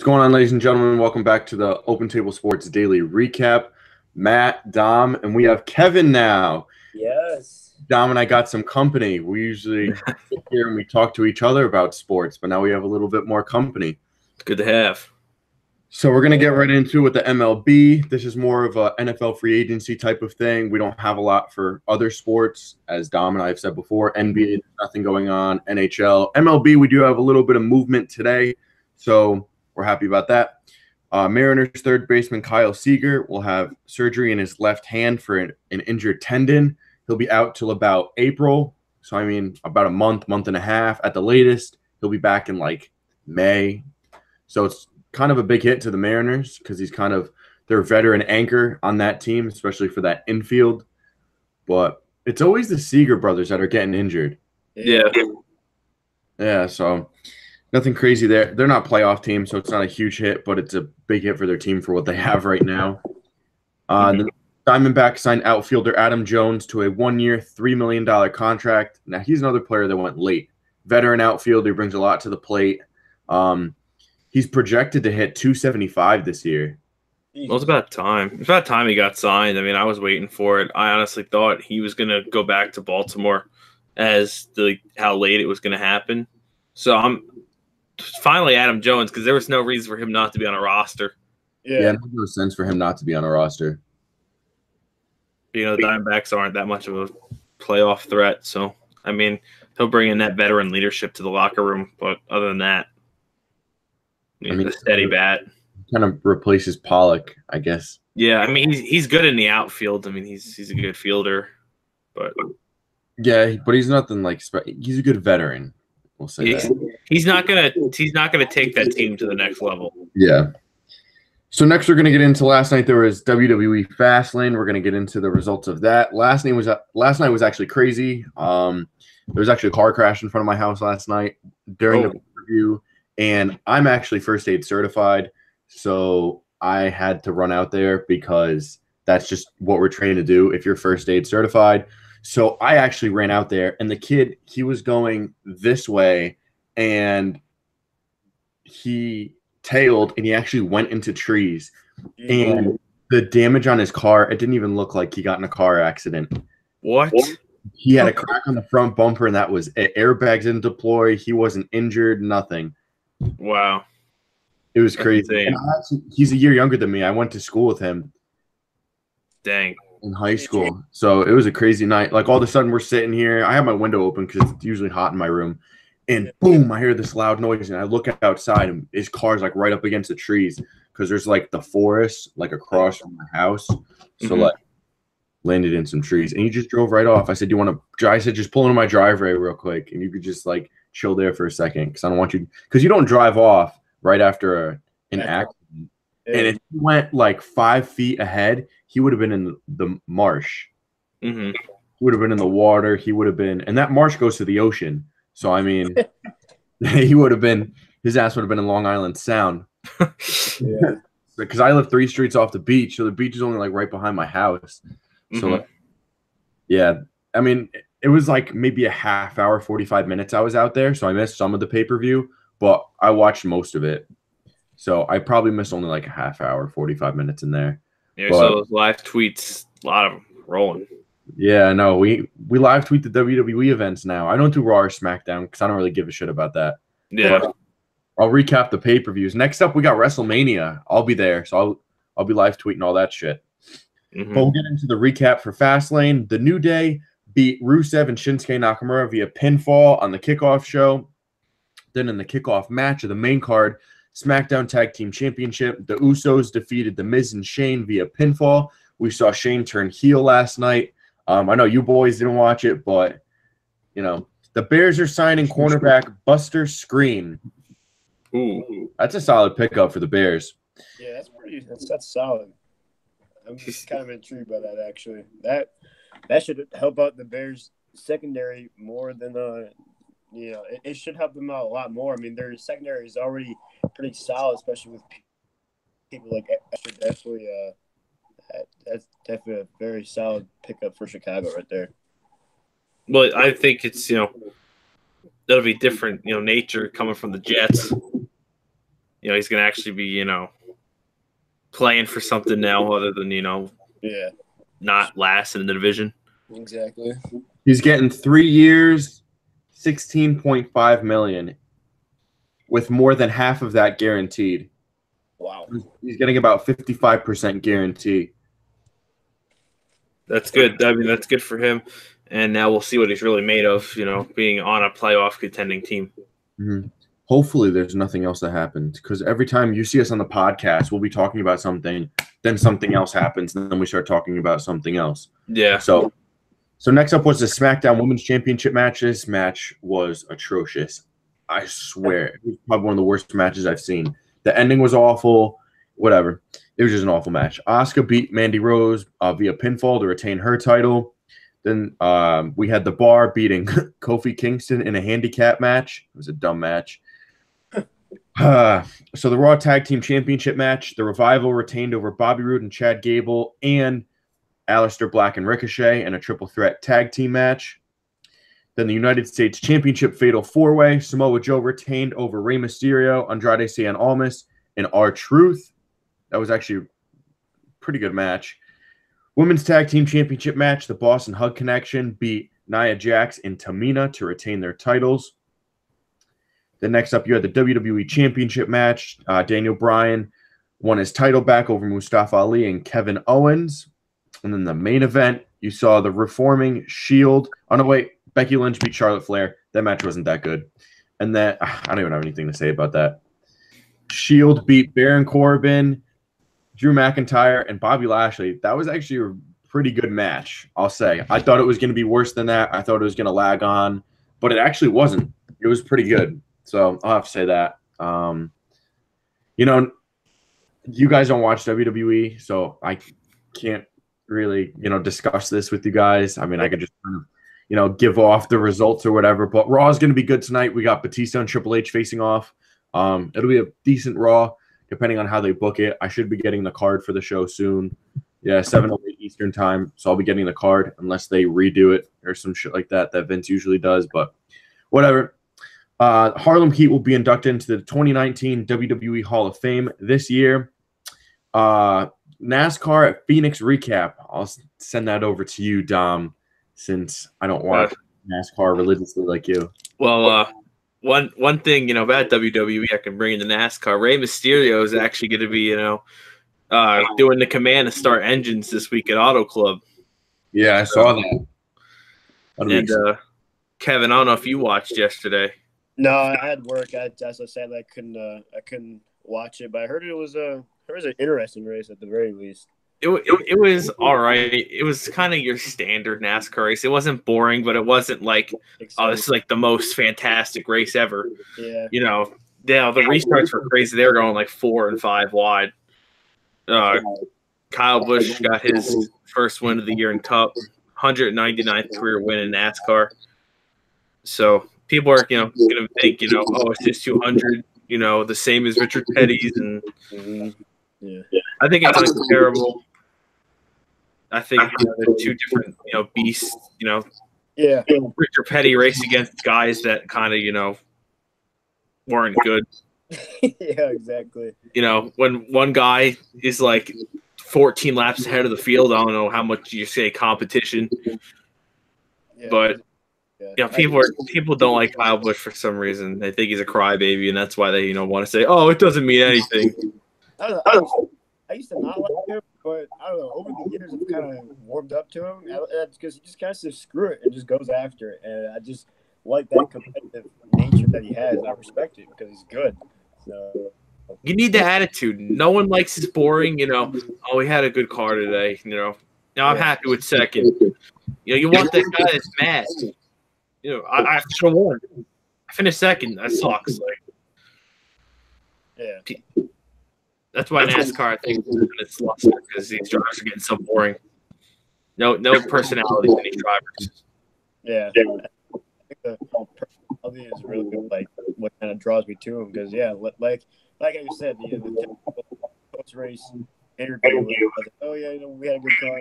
What's going on, ladies and gentlemen? Welcome back to the Open Table Sports Daily Recap. Matt, Dom, and we have Kevin now. Yes. Dom and I got some company. We usually sit here and we talk to each other about sports, but now we have a little bit more company. It's good to have. So we're going to get right into it with the MLB. This is more of a NFL free agency type of thing. We don't have a lot for other sports, as Dom and I have said before. NBA, there's nothing going on. NHL. MLB, we do have a little bit of movement today, so we're happy about that. Mariners third baseman Kyle Seager will have surgery in his left hand for an injured tendon. He'll be out till about April. So, I mean, about a month and a half at the latest. He'll be back in like May. So it's kind of a big hit to the Mariners because he's kind of their veteran anchor on that team, especially for that infield. But it's always the Seager brothers that are getting injured. Yeah, so nothing crazy there. They're not playoff team, so it's not a huge hit, but it's a big hit for their team for what they have right now. The Diamondbacks signed outfielder Adam Jones to a 1-year, $3 million contract. Now, he's another player that went late. Veteran outfielder, brings a lot to the plate. He's projected to hit 275 this year. Well, it's about time. It's about time he got signed. I mean, I was waiting for it. I honestly thought he was going to go back to Baltimore as how late it was going to happen. So I'm finally Adam Jones, because there was no reason for him not to be on a roster. Yeah, it makes no sense for him not to be on a roster. You know, the Diamondbacks aren't that much of a playoff threat. So, I mean, he'll bring in that veteran leadership to the locker room. But other than that, I mean, a steady bat. Kind of replaces Pollock, I guess. Yeah, I mean, he's good in the outfield. I mean, he's a good fielder. But yeah, but he's nothing like he's a good veteran. We'll say that. He's not gonna take that team to the next level. Yeah. So next we're gonna get into last night. There was WWE Fastlane. We're gonna get into the results of that. Last night was actually crazy. There was actually a car crash in front of my house last night during the review, and I'm actually first aid certified, so I had to run out there because that's just what we're trained to do if you're first aid certified. So I actually ran out there, and the kid, he was going this way, and he tailed, and he actually went into trees. And the damage on his car, it didn't even look like he got in a car accident. What? He had a crack on the front bumper, and that was it. Airbags didn't deploy. He wasn't injured, nothing. Wow. It was crazy. And he's a year younger than me. I went to school with him. Dang. In high school. So it was a crazy night. Like all of a sudden we're sitting here. I have my window open because it's usually hot in my room. And boom, I hear this loud noise, and I look outside, and his car's like right up against the trees because there's like the forest like across from my house. So like landed in some trees, and he just drove right off. I said, "Do you want to?" I said, "Just pull into my driveway real quick, and you could just like chill there for a second because I don't want you because you don't drive off right after an accident." And if he went like 5 feet ahead, he would have been in the marsh. He would have been in the water. He would have been, and that marsh goes to the ocean. So I mean, he would have been. His ass would have been in Long Island Sound. Yeah, because I live 3 streets off the beach, so the beach is only like right behind my house. So, like, yeah, I mean, it was like maybe a half hour, 45 minutes I was out there, so I missed some of the pay-per-view, but I watched most of it. So I probably missed only like a half hour, 45 minutes in there. Yeah, so those live tweets, a lot of them rolling. Yeah, no, we live tweet the WWE events now. I don't do Raw or SmackDown because I don't really give a shit about that. Yeah. But I'll recap the pay-per-views. Next up, we got WrestleMania. I'll be there, so I'll be live tweeting all that shit. But we'll get into the recap for Fastlane. The New Day beat Rusev and Shinsuke Nakamura via pinfall on the kickoff show. Then in the kickoff match of the main card, SmackDown Tag Team Championship, the Usos defeated The Miz and Shane via pinfall. We saw Shane turn heel last night. I know you boys didn't watch it, but, you know, the Bears are signing cornerback Buster Skrine. Ooh. That's a solid pickup for the Bears. Yeah, that's solid. I'm just kind of intrigued by that, actually. That should help out the Bears secondary more than it should help them out a lot more. I mean, their secondary is already pretty solid, especially with people like definitely. That's definitely a very solid pickup for Chicago right there. Well, I think it's that'll be different nature coming from the Jets. he's going to actually be, playing for something now other than, Yeah, not last in the division. exactly. He's getting 3 years, $16.5 million, with more than half of that guaranteed. Wow. He's getting about 55% guarantee. That's good. I mean, that's good for him. And now we'll see what he's really made of, being on a playoff contending team. Mm-hmm. Hopefully there's nothing else that happens, because every time you see us on the podcast, we'll be talking about something, then something else happens, and then we start talking about something else. Yeah. So next up was the SmackDown Women's Championship match. This match was atrocious. I swear. It was probably one of the worst matches I've seen. The ending was awful. Whatever. It was just an awful match. Asuka beat Mandy Rose via pinfall to retain her title. Then we had The Bar beating Kofi Kingston in a handicap match. It was a dumb match. So the Raw Tag Team Championship match, the Revival retained over Bobby Roode and Chad Gable and Aleister Black and Ricochet in a triple threat tag team match. Then the United States Championship Fatal 4-Way, Samoa Joe retained over Rey Mysterio, Andrade Cien Almas, and R-Truth. That was actually a pretty good match. Women's Tag Team Championship match, the Boston Hug Connection beat Nia Jax and Tamina to retain their titles. Then next up, you had the WWE Championship match. Daniel Bryan won his title back over Mustafa Ali and Kevin Owens. And then the main event, you saw the reforming Shield. Oh, no, wait. Becky Lynch beat Charlotte Flair. That match wasn't that good. And then, I don't even have anything to say about that. Shield beat Baron Corbin, Drew McIntyre, and Bobby Lashley. That was actually a pretty good match, I'll say. I thought it was going to be worse than that. I thought it was going to lag on, but it actually wasn't. It was pretty good. So I'll have to say that. You guys don't watch WWE, so I can't really, discuss this with you guys. I mean, I could just kind of, give off the results or whatever. But Raw is going to be good tonight. We got Batista and Triple H facing off. It'll be a decent Raw, depending on how they book it. I should be getting the card for the show soon. Yeah, 7:08 Eastern time. So I'll be getting the card unless they redo it or some shit like that Vince usually does. But whatever. Harlem Heat will be inducted into the 2019 WWE Hall of Fame this year. NASCAR at Phoenix recap. I'll send that over to you, Dom, since I don't watch NASCAR religiously like you. Well, one thing, about WWE I can bring into NASCAR. Rey Mysterio is actually going to be, doing the command to start engines this week at Auto Club. Yeah, I saw that. And Kevin, I don't know if you watched yesterday. No, I had work. As I said, I couldn't watch it, but I heard it was an interesting race at the very least. It was all right. It was kind of your standard NASCAR race. It wasn't boring, but it wasn't like, oh, this is like the most fantastic race ever. Yeah. The restarts were crazy. They were going like 4 and 5 wide. Kyle Busch got his first win of the year in Cup, 199th career win in NASCAR. So people are, going to think, oh, it's just 200, the same as Richard Petty's. And yeah. I think it's uncomparable. I think they're two different, beasts. Yeah. Richard Petty raced against guys that kind of, weren't good. Yeah, exactly. When one guy is like 14 laps ahead of the field, I don't know how much you say competition, but people don't like Kyle Busch for some reason. They think he's a crybaby, and that's why they want to say, "Oh, it doesn't mean anything." I don't know. I used to not like him, but I don't know. Over the years, I've kind of warmed up to him because he just kind of says screw it and just goes after it, and I just like that competitive nature that he has. I respect it because he's good. So you need the attitude. No one likes his boring. Oh, we had a good car today. Now I'm happy with second. You want that guy that's mad. I should have won. I finished second. That sucks. That's why NASCAR, I think, is its luster because these drivers are getting so boring. No personality in these drivers. Yeah. I think the personality is really good, what kind of draws me to him because, like I said, the post race interview, I was like, oh, yeah, we had a good car.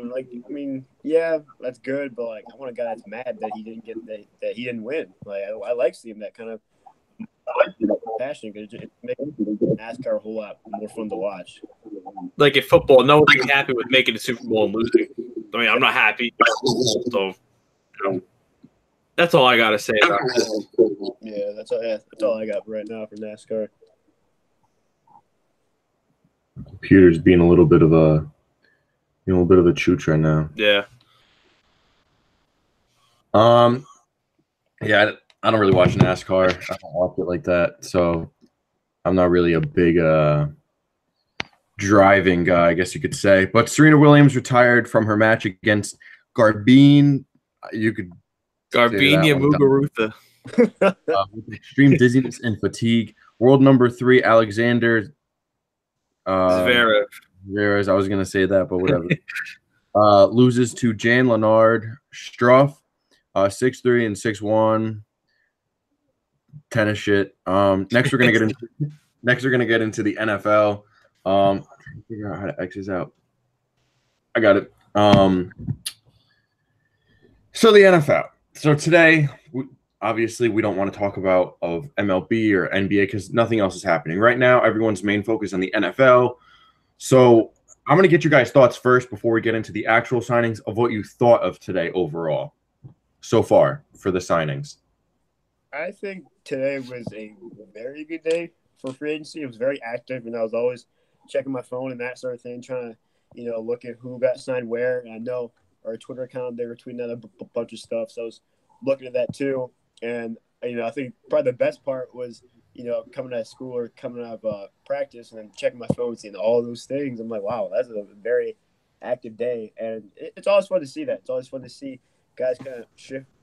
That's good, but, I want a guy that's mad that he didn't get that he didn't win. I like seeing that kind of passion because it makes NASCAR a whole lot more fun to watch. Like in football, no one's happy with making the Super Bowl and losing. I mean, I'm not happy. So, that's all I got to say about this. Yeah, that's all I got right now for NASCAR. Computer's being a little bit of a chooch right now. Yeah. Yeah, I don't really watch NASCAR. I don't watch it like that, so I'm not really a big driving guy, I guess you could say. But Serena Williams retired from her match against Garbine. You could Garbine Muguruza. With extreme dizziness and fatigue. World number 3, Alexander Zverev. I was going to say that, but whatever. Loses to Jan-Lennard Struff, 6-3 and 6-1. Tennis shit. Next we're gonna get into the NFL. I'm trying to figure out how to X this out. I got it. So the NFL. So today, obviously, we don't want to talk about MLB or NBA because nothing else is happening right now. Everyone's main focus on the NFL. So I'm gonna get you guys' thoughts first before we get into the actual signings of what you thought of today overall, so far for the signings. I think today was a very good day for free agency. It was very active, and I was always checking my phone and that sort of thing, trying to, look at who got signed where. And I know our Twitter account, they were tweeting out a bunch of stuff, so I was looking at that too. And, I think probably the best part was, coming out of school or coming out of practice and then checking my phone, seeing all those things. I'm like, wow, that's a very active day. And it's always fun to see that. It's always fun to see guys kind of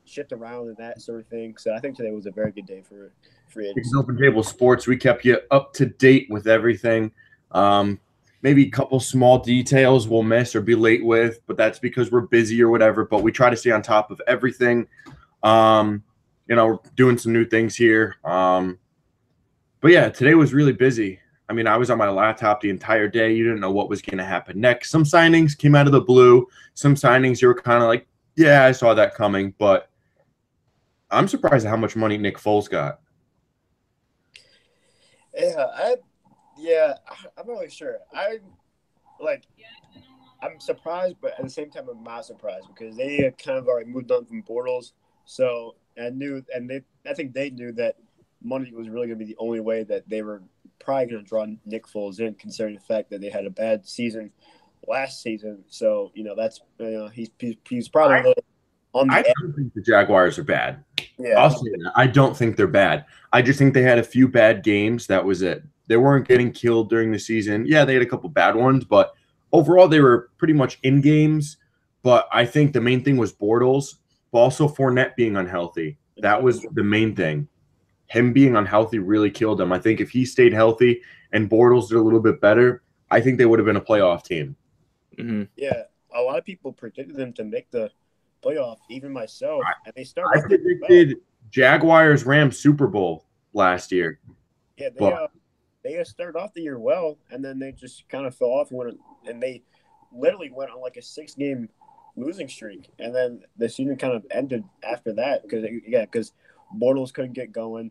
shift around and that sort of thing. So I think today was a very good day for free agency. Open Table Sports, we kept you up to date with everything. Maybe a couple small details we'll miss or be late with, but that's because we're busy or whatever. But we try to stay on top of everything. We're doing some new things here. But yeah, today was really busy. I mean, I was on my laptop the entire day. You didn't know what was going to happen next. Some signings came out of the blue. Some signings you were kind of like, yeah, I saw that coming, but I'm surprised at how much money Nick Foles got. I'm not really sure. I'm surprised, but at the same time, I'm not surprised because they had kind of already moved on from Bortles. So I think they knew that money was really going to be the only way that they were probably going to draw Nick Foles in, considering the fact that they had a bad season last season. So that's he's probably a little on the I don't think the Jaguars are bad. Yeah, I'll say that. I don't think they're bad. I just think they had a few bad games. That was it. They weren't getting killed during the season. Yeah, they had a couple bad ones, but overall they were pretty much in games. But I think the main thing was Bortles, but also Fournette being unhealthy. That was the main thing. Him being unhealthy really killed him. I think if he stayed healthy and Bortles did a little bit better, I think they would have been a playoff team. Mm-hmm. Yeah, a lot of people predicted them to make the playoff, even myself. And they started. I predicted Jaguars-Rams Super Bowl last year. Yeah, they started off the year well, and then they just kind of fell off and they literally went on like a 6-game losing streak, and then the season kind of ended after that because Bortles couldn't get going,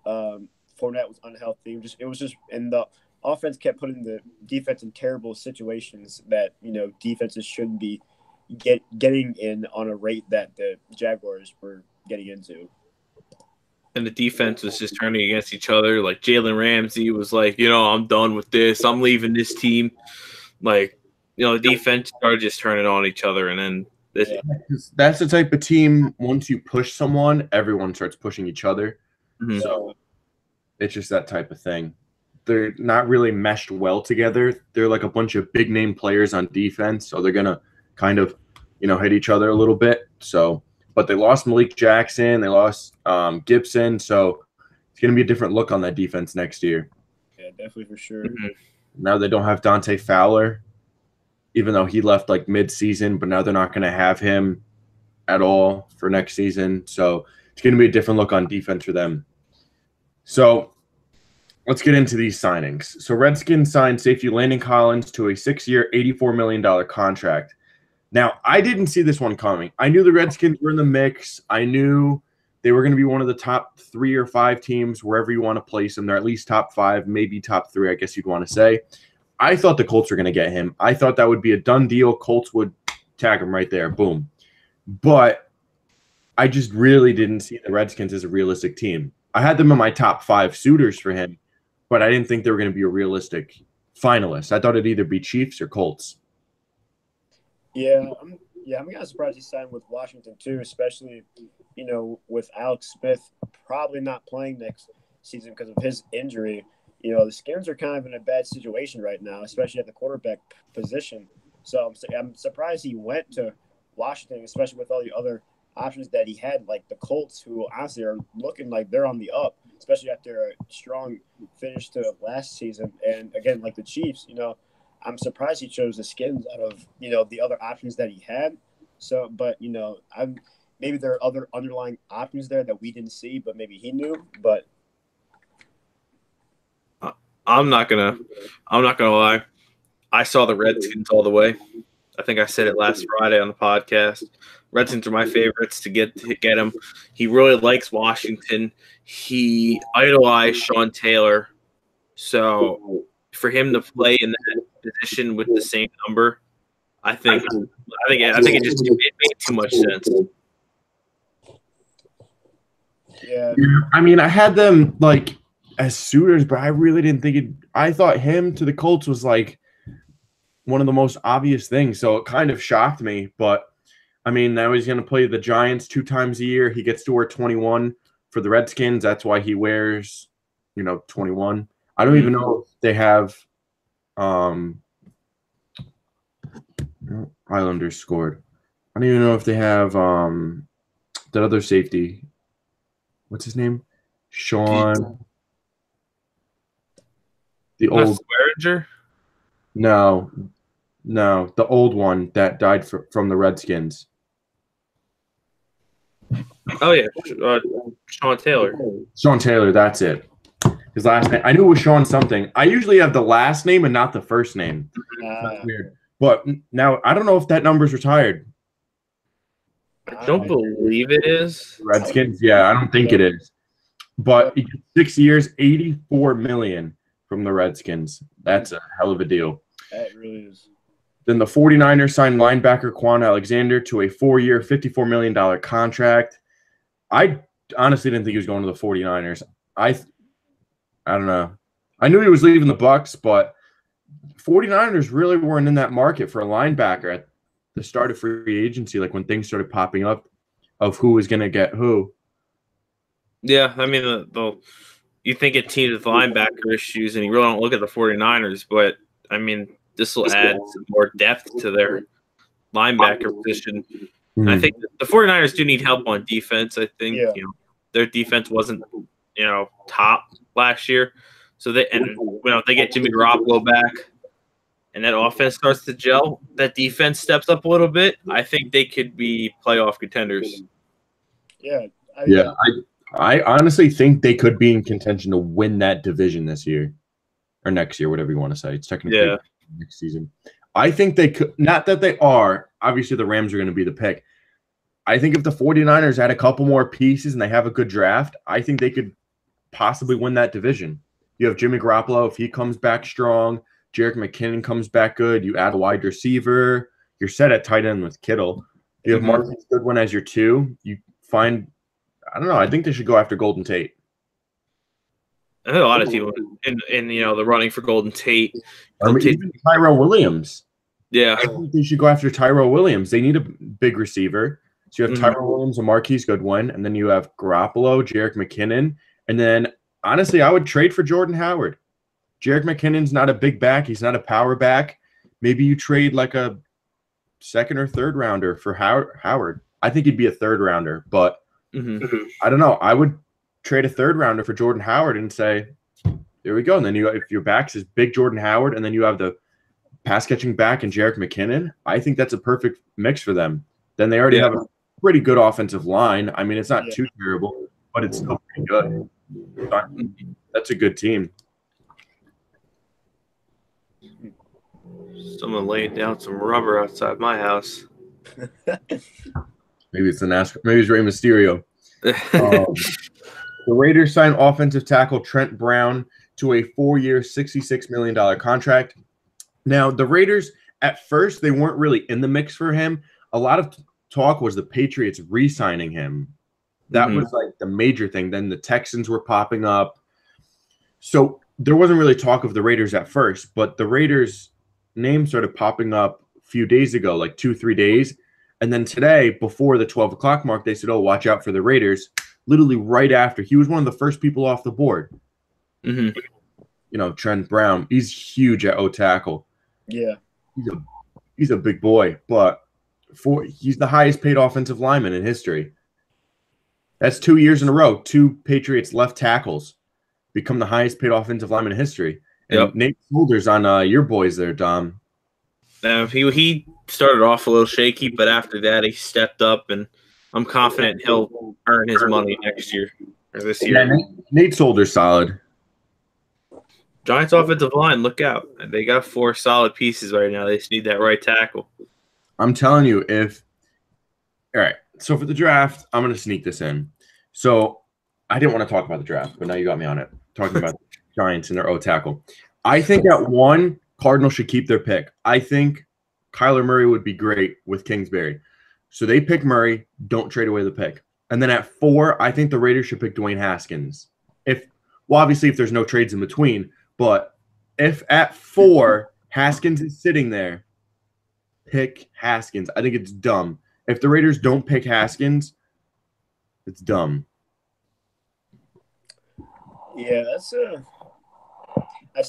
Fournette was unhealthy. It was just and the offense kept putting the defense in terrible situations that defenses shouldn't be getting in on a rate that the Jaguars were getting into. And the defense was just turning against each other. Like Jalen Ramsey was like, I'm done with this. I'm leaving this team. Like, the defense started just turning on each other. And then that's the type of team, once you push someone, everyone starts pushing each other. Mm-hmm. So it's just that type of thing. They're not really meshed well together. They're like a bunch of big name players on defense. So they're going to kind of, hit each other a little bit. So, but they lost Malik Jackson. They lost Gibson. So it's going to be a different look on that defense next year. Yeah, definitely for sure. Mm-hmm. Now they don't have Dante Fowler, even though he left like mid-season, but now they're not going to have him at all for next season. So it's going to be a different look on defense for them. So let's get into these signings. So Redskins signed safety Landon Collins to a 6-year, $84 million contract. Now, I didn't see this one coming. I knew the Redskins were in the mix. I knew they were going to be one of the top 3 or 5 teams, wherever you want to place them. They're at least top 5, maybe top 3, I guess you'd want to say. I thought the Colts were going to get him. I thought that would be a done deal. Colts would tag him right there. Boom. But I just really didn't see the Redskins as a realistic team. I had them in my top 5 suitors for him, but I didn't think they were going to be a realistic finalist. I thought it'd either be Chiefs or Colts. Yeah, I'm kind of surprised he signed with Washington too, especially, with Alex Smith probably not playing next season because of his injury. The Skins are kind of in a bad situation right now, especially at the quarterback position. So I'm surprised he went to Washington, especially with all the other options that he had, like the Colts, who honestly are looking like they're on the up, especially after a strong finish to last season. And again, like the Chiefs, I'm surprised he chose the Skins out of, the other options that he had. So, but, maybe there are other underlying options there that we didn't see, but maybe he knew. But I'm not gonna lie. I saw the Redskins all the way. I think I said it last Friday on the podcast. Redskins are my favorites to get him. He really likes Washington. He idolized Sean Taylor. So for him to play in that position with the same number, I think it just made too much sense. Yeah. I mean, I had them like as suitors, but I really didn't think it. I thought him to the Colts was like one of the most obvious things. So it kind of shocked me. But I mean, now he's going to play the Giants 2 times a year. He gets to wear 21 for the Redskins. That's why he wears, 21. I don't even know if they have Islanders scored. I don't even know if they have that other safety. What's his name? Sean. The old Swearinger? No, the old one that died from the Redskins. Oh yeah, Sean Taylor. Sean Taylor, that's it. His last name, I knew it was Sean something. I usually have the last name and not the first name. That's weird. But now I don't know if that number's retired. I don't believe it is. Redskins, yeah, I don't think it is. But 6 years, $84 million from the Redskins. That's a hell of a deal. That really is. Then the 49ers signed linebacker Quan Alexander to a 4-year, $54 million contract. I honestly didn't think he was going to the 49ers. I don't know. I knew he was leaving the Bucks, but 49ers really weren't in that market for a linebacker at the start of free agency, like when things started popping up of who was going to get who. Yeah, I mean, you think a team with linebacker issues, and you really don't look at the 49ers, but, I mean, this will add some more depth to their linebacker position. Mm-hmm. And I think the 49ers do need help on defense. I think their defense wasn't, top last year. So they get Jimmy Garoppolo back and that offense starts to gel, that defense steps up a little bit, I think they could be playoff contenders. Yeah. I honestly think they could be in contention to win that division this year or next year, whatever you want to say. It's technically next season. I think they could, not that they are. Obviously, the Rams are going to be the pick. I think if the 49ers add a couple more pieces and they have a good draft, I think they could possibly win that division. You have Jimmy Garoppolo. If he comes back strong, Jerick McKinnon comes back good, you add a wide receiver, you're set at tight end with Kittle. You have Marquise Goodwin as your 2. You find, I don't know, I think they should go after Golden Tate. I think a lot of people in the running for Golden Tate. Or even Tyrell Williams. Yeah. I think they should go after Tyrell Williams. They need a big receiver. So you have Tyrell Williams and Marquise Goodwin, and then you have Garoppolo, Jerick McKinnon, and then honestly, I would trade for Jordan Howard. Jerick McKinnon's not a big back. He's not a power back. Maybe you trade like a 2nd or 3rd rounder for Howard. I think he'd be a 3rd rounder, but I don't know. I would trade a 3rd rounder for Jordan Howard and say, there we go. And then if your back's is big Jordan Howard, and then you have the pass catching back and Jerick McKinnon, I think that's a perfect mix for them. Then they already have a pretty good offensive line. I mean, it's not too terrible, but it's still pretty good. That's a good team. Someone laying down some rubber outside my house. Maybe it's the NASCAR. Maybe it's Rey Mysterio. The Raiders signed offensive tackle Trent Brown to a 4-year, $66 million contract. Now, the Raiders, at first, they weren't really in the mix for him. A lot of talk was the Patriots re-signing him. That was like the major thing. Then the Texans were popping up. So there wasn't really talk of the Raiders at first, but the Raiders' name started popping up a few days ago, like 2-3 days. And then today, before the 12 o'clock mark, they said, oh, watch out for the Raiders. Literally right after. He was one of the first people off the board. You know, Trent Brown, he's huge at O-tackle. Yeah. He's a big boy, but he's the highest paid offensive lineman in history. That's 2 years in a row. 2 Patriots left tackles become the highest paid offensive lineman in history. And Nate Solder's on your boys there, Dom. He started off a little shaky, but after that he stepped up, and I'm confident he'll earn his money next year or this year. Yeah, Nate Solder's solid. Giants offensive line, look out. They got 4 solid pieces right now. They just need that right tackle. I'm telling you, all right, so for the draft, I'm going to sneak this in. So I didn't want to talk about the draft, but now you got me on it, talking about the Giants and their O-tackle. I think at 1, Cardinals should keep their pick. I think Kyler Murray would be great with Kingsbury. So they pick Murray, don't trade away the pick. And then at 4, I think the Raiders should pick Dwayne Haskins. Obviously, if there's no trades in between, but if at 4, Haskins is sitting there, pick Haskins. I think it's dumb. If the Raiders don't pick Haskins, it's dumb. Yeah, that's I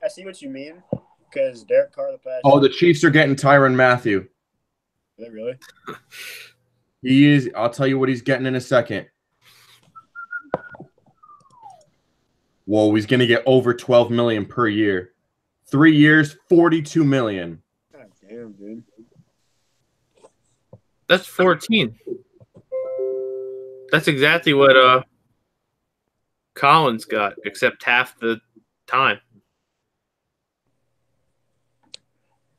see what you mean, because Derek Carr the past. Oh, the Chiefs are getting Tyrann Mathieu. Is that really? He is. I'll tell you what he's getting in a second. Whoa, he's gonna get over $12 million per year. 3 years, $42 million. God damn, dude. That's 14. That's exactly what Collins got, except half the time.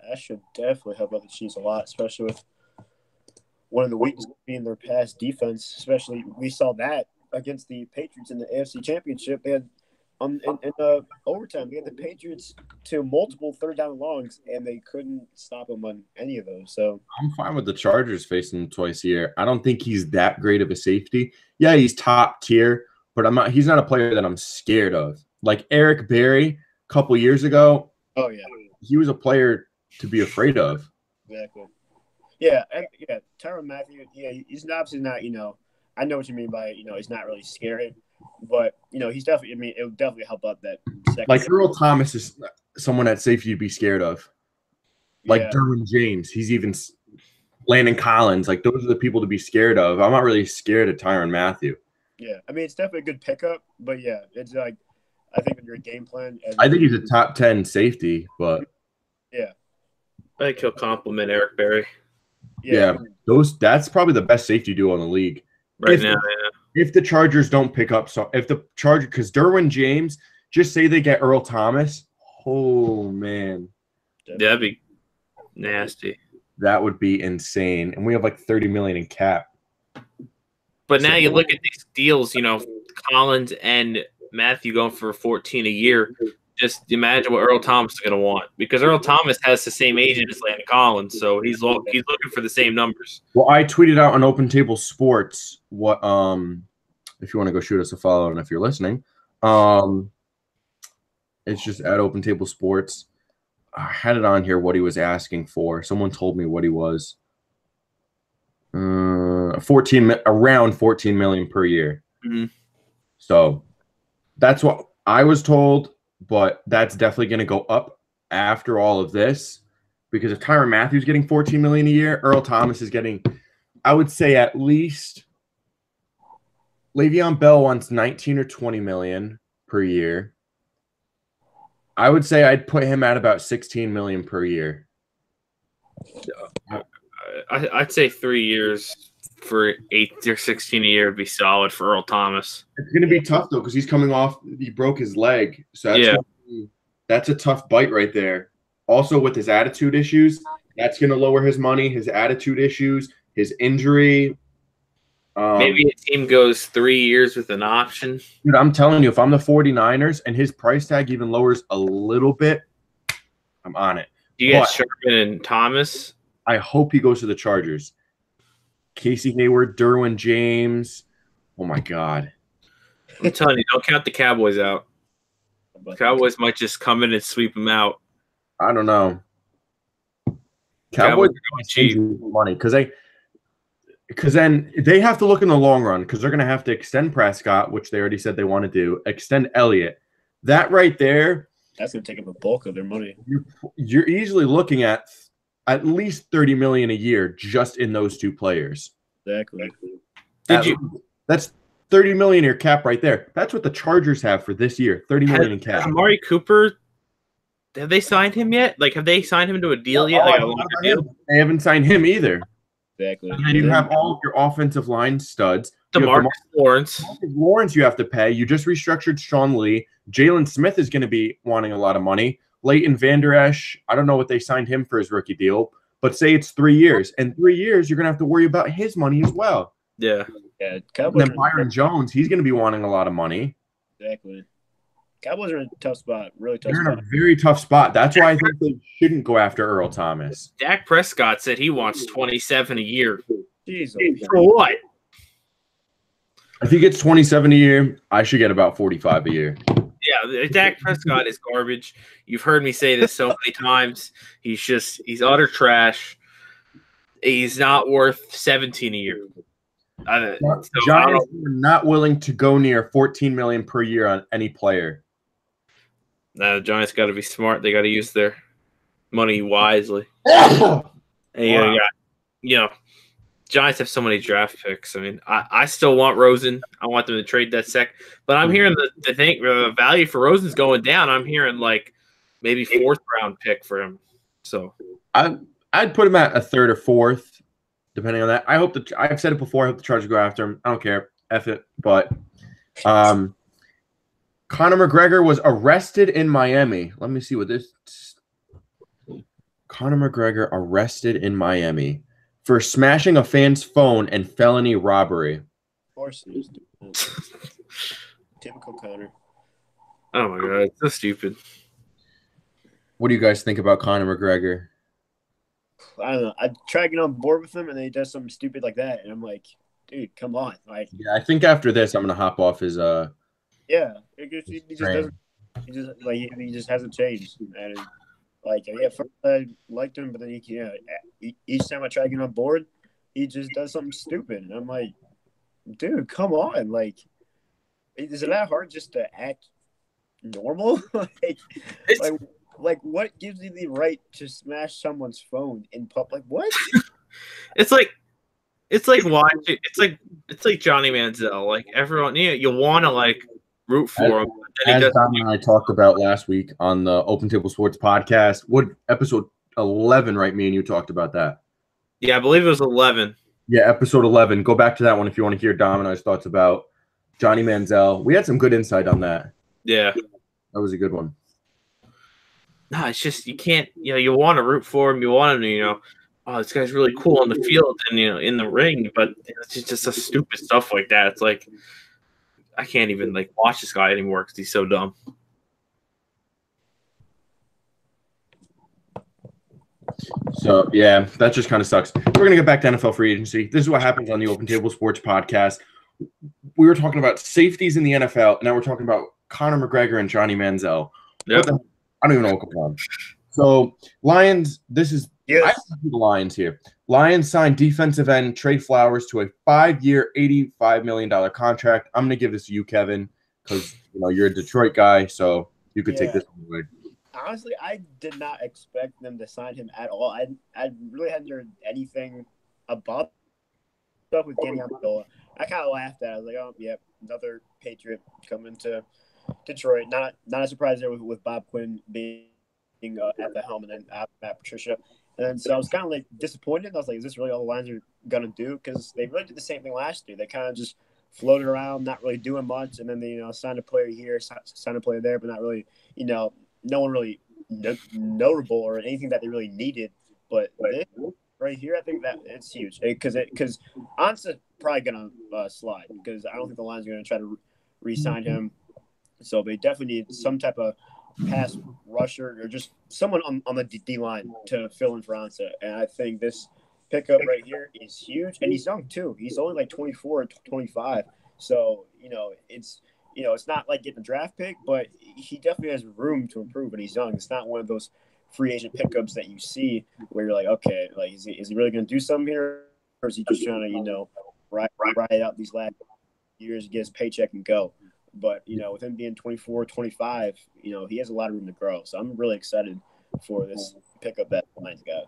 That should definitely help out the Chiefs a lot, especially with one of the weaknesses being their pass defense. Especially, we saw that against the Patriots in the AFC Championship. They had in overtime, they had the Patriots to multiple third down longs, and they couldn't stop them on any of those. So I'm fine with the Chargers facing them twice a year. I don't think he's that great of a safety. Yeah, he's top tier, but I'm not. He's not a player that I'm scared of. Like Eric Berry a couple years ago. Oh yeah, he was a player to be afraid of. Exactly. Yeah, Tyrann Mathieu. Yeah, he's obviously not. I know what you mean by he's not really scary, but he's definitely. I mean, it would definitely help out that second. Like Earl Thomas is someone at safety you'd be scared of. Like Derwin James, he's even Landon Collins. Like those are the people to be scared of. I'm not really scared of Tyrann Mathieu. Yeah, I mean it's definitely a good pickup, but yeah, it's like I think in your game plan. I think he's a top 10 safety, but yeah, I think he'll complement Eric Berry. Yeah, that's probably the best safety duo in the league right now. If the Chargers don't pick up, because Derwin James, just say they get Earl Thomas. Oh man, that'd be nasty. That would be insane, and we have like $30 million in cap. But now you look at these deals, Collins and Matthew going for 14 a year. Just imagine what Earl Thomas is going to want, because Earl Thomas has the same agent as Landon Collins, so he's looking for the same numbers. Well, I tweeted out on Open Table Sports what if you want to go shoot us a follow and if you're listening, it's just at Open Table Sports. I had it on here what he was asking for. Someone told me what he was. Around $14 million per year. Mm-hmm. So that's what I was told, but that's definitely going to go up after all of this, because if Tyrann Mathieu's getting $14 million a year, Earl Thomas is getting, I would say at least Le'Veon Bell wants 19 or 20 million per year. I would say I'd put him at about 16 million per year. I'd say 3 years for 8 or 16 a year would be solid for Earl Thomas. It's going to be tough though, because he's coming off. He broke his leg, so that's a tough bite right there. Also, with his attitude issues, that's going to lower his money. His attitude issues, his injury. Maybe a team goes 3 years with an option. Dude, I'm telling you, if I'm the 49ers and his price tag even lowers a little bit, I'm on it. You get Sherman and Thomas. I hope he goes to the Chargers. Casey Hayward, Derwin James. Oh, my God. I'm telling you, don't count the Cowboys out. The Cowboys might just come in and sweep them out. I don't know. Cowboys are going cheap money because then they have to look in the long run because they're going to have to extend Prescott, which they already said they want to do, extend Elliott. That right there, that's going to take up a bulk of their money. You're easily looking at least $30 million a year just in those two players. Exactly. That's $30 million in your cap right there. That's what the Chargers have for this year. $30 million in cap. Amari Cooper, have they signed him yet? Like, have they signed him to a deal yet? Like a longer deal? They haven't signed him either. Exactly. And then you have all of your offensive line studs. DeMarcus Lawrence. Lawrence you have to pay. You just restructured Sean Lee. Jalen Smith is going to be wanting a lot of money. Leighton Vander Esch, I don't know what they signed him for his rookie deal, but say it's 3 years. In 3 years, you're going to have to worry about his money as well. Yeah. And then Byron Jones, he's going to be wanting a lot of money. Exactly. Cowboys are in a tough spot, really tough spot. They're in a very tough spot. That's why I think they shouldn't go after Earl Thomas. Dak Prescott said he wants $27 a year. Jesus. For what? If he gets $27 a year, I should get about $45 a year. Yeah, Dak Prescott is garbage. You've heard me say this so many times. He's utter trash. He's not worth $17 a year. Giants are not willing to go near $14 million per year on any player. No, the Giants got to be smart. They got to use their money wisely. And Giants have so many draft picks. I mean, I still want Rosen. I want them to trade that sec. But I'm hearing the value for Rosen's going down. I'm hearing like maybe 4th round pick for him. So I'd put him at a 3rd or 4th, depending on that. I've said it before. I hope the Chargers go after him. I don't care. F it. But Conor McGregor was arrested in Miami. Let me see what this. Conor McGregor arrested in Miami for smashing a fan's phone and felony robbery. Of course it is. Typical Conor. Oh my God, it's so stupid. What do you guys think about Conor McGregor? I don't know. I try to get on board with him, and then he does something stupid like that, and I'm like, dude, come on. Like, yeah, I think after this, I'm gonna hop off his. Yeah, he just doesn't. He just hasn't changed, and like, yeah, first I liked him, but then each time I try to get on board, he just does something stupid, and I'm like, dude, come on. Like, is it that hard just to act normal? Like, what gives you the right to smash someone's phone in public? What? It's like watching. It's like Johnny Manziel. Like, everyone, you want to like root for him. As Tom and I talked about last week on the Open Table Sports podcast, what episode 11? Right, me and you talked about that. Yeah, I believe it was 11. Yeah, episode 11. Go back to that one if you want to hear Dom and I's thoughts about Johnny Manziel. We had some good insight on that. Yeah, that was a good one. No, it's just you can't. You want to root for him. You want him to, oh, this guy's really cool on the field and in the ring, but it's just a stupid stuff like that. It's like I can't even like watch this guy anymore because he's so dumb. So yeah, that just kind of sucks. We're gonna get back to NFL free agency. This is what happens on the Open Table Sports podcast. We were talking about safeties in the NFL, and now we're talking about Conor McGregor and Johnny Manziel. Yep. I don't even know what goes on. So Lions, I see the Lions here. Lions signed defensive end Trey Flowers to a 5-year, $85 million contract. I'm gonna give this to you, Kevin, because you're a Detroit guy, so you could take this one away. Honestly, I did not expect them to sign him at all. I really hadn't heard anything about stuff with Danny Amendola. I kind of laughed at it. I was like, oh, yep, another Patriot coming to Detroit. Not a surprise there with Bob Quinn being at the helm and then Matt Patricia. And then so I was kind of like disappointed. I was like, is this really all the Lions are going to do? Because they really did the same thing last year. They kind of just floated around, not really doing much. And then they, signed a player here, signed a player there, but not really, no one really notable or anything that they really needed. But right here, I think that it's huge because Ansah's probably gonna slide because I don't think the Lions are gonna try to re-sign him. So they definitely need some type of pass rusher or just someone on the D line to fill in for Ansah. And I think this pickup right here is huge, and he's young too. He's only like 24 or 25. So it's not like getting a draft pick, but he definitely has room to improve, and he's young. It's not one of those free agent pickups that you see where you're like, okay, like is he really going to do something here, or is he just trying to ride out these last years, get his paycheck, and go? But with him being 24, 25, he has a lot of room to grow. So I'm really excited for this pickup that the Lions got.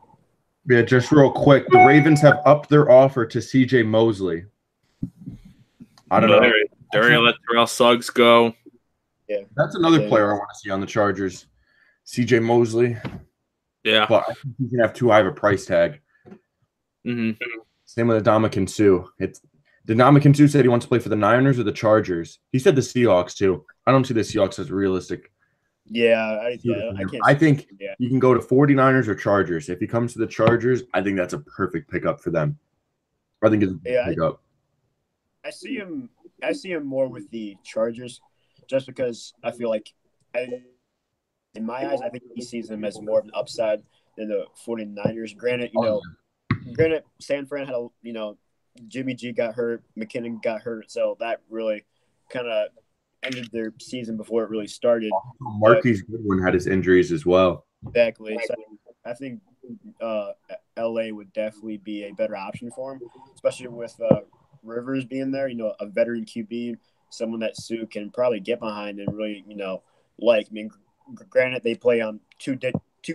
Yeah, just real quick, the Ravens have upped their offer to C.J. Mosley. I don't know. They're going to let Terrell Suggs go. Yeah, that's another player I want to see on the Chargers. C.J. Mosley. Yeah. But I think he's going to have too high of a price tag. Mm-hmm. Same with Ndamukong Suh. Ndamukong Suh said he wants to play for the Niners or the Chargers. He said the Seahawks, too. I don't see the Seahawks as realistic. Yeah, I can't. I think you can go to 49ers or Chargers. If he comes to the Chargers, I think that's a perfect pickup for them. I think it's a pickup. I see him more with the Chargers just because I feel like in my eyes, I think he sees them as more of an upside than the 49ers. Granted, San Fran had Jimmy G got hurt, McKinnon got hurt, so that really kind of ended their season before it really started. Marquise Goodwin had his injuries as well. Exactly. So I think LA would definitely be a better option for him, especially with Rivers being there, a veteran QB, someone that Suh can probably get behind and really, like. I mean, granted, they play on two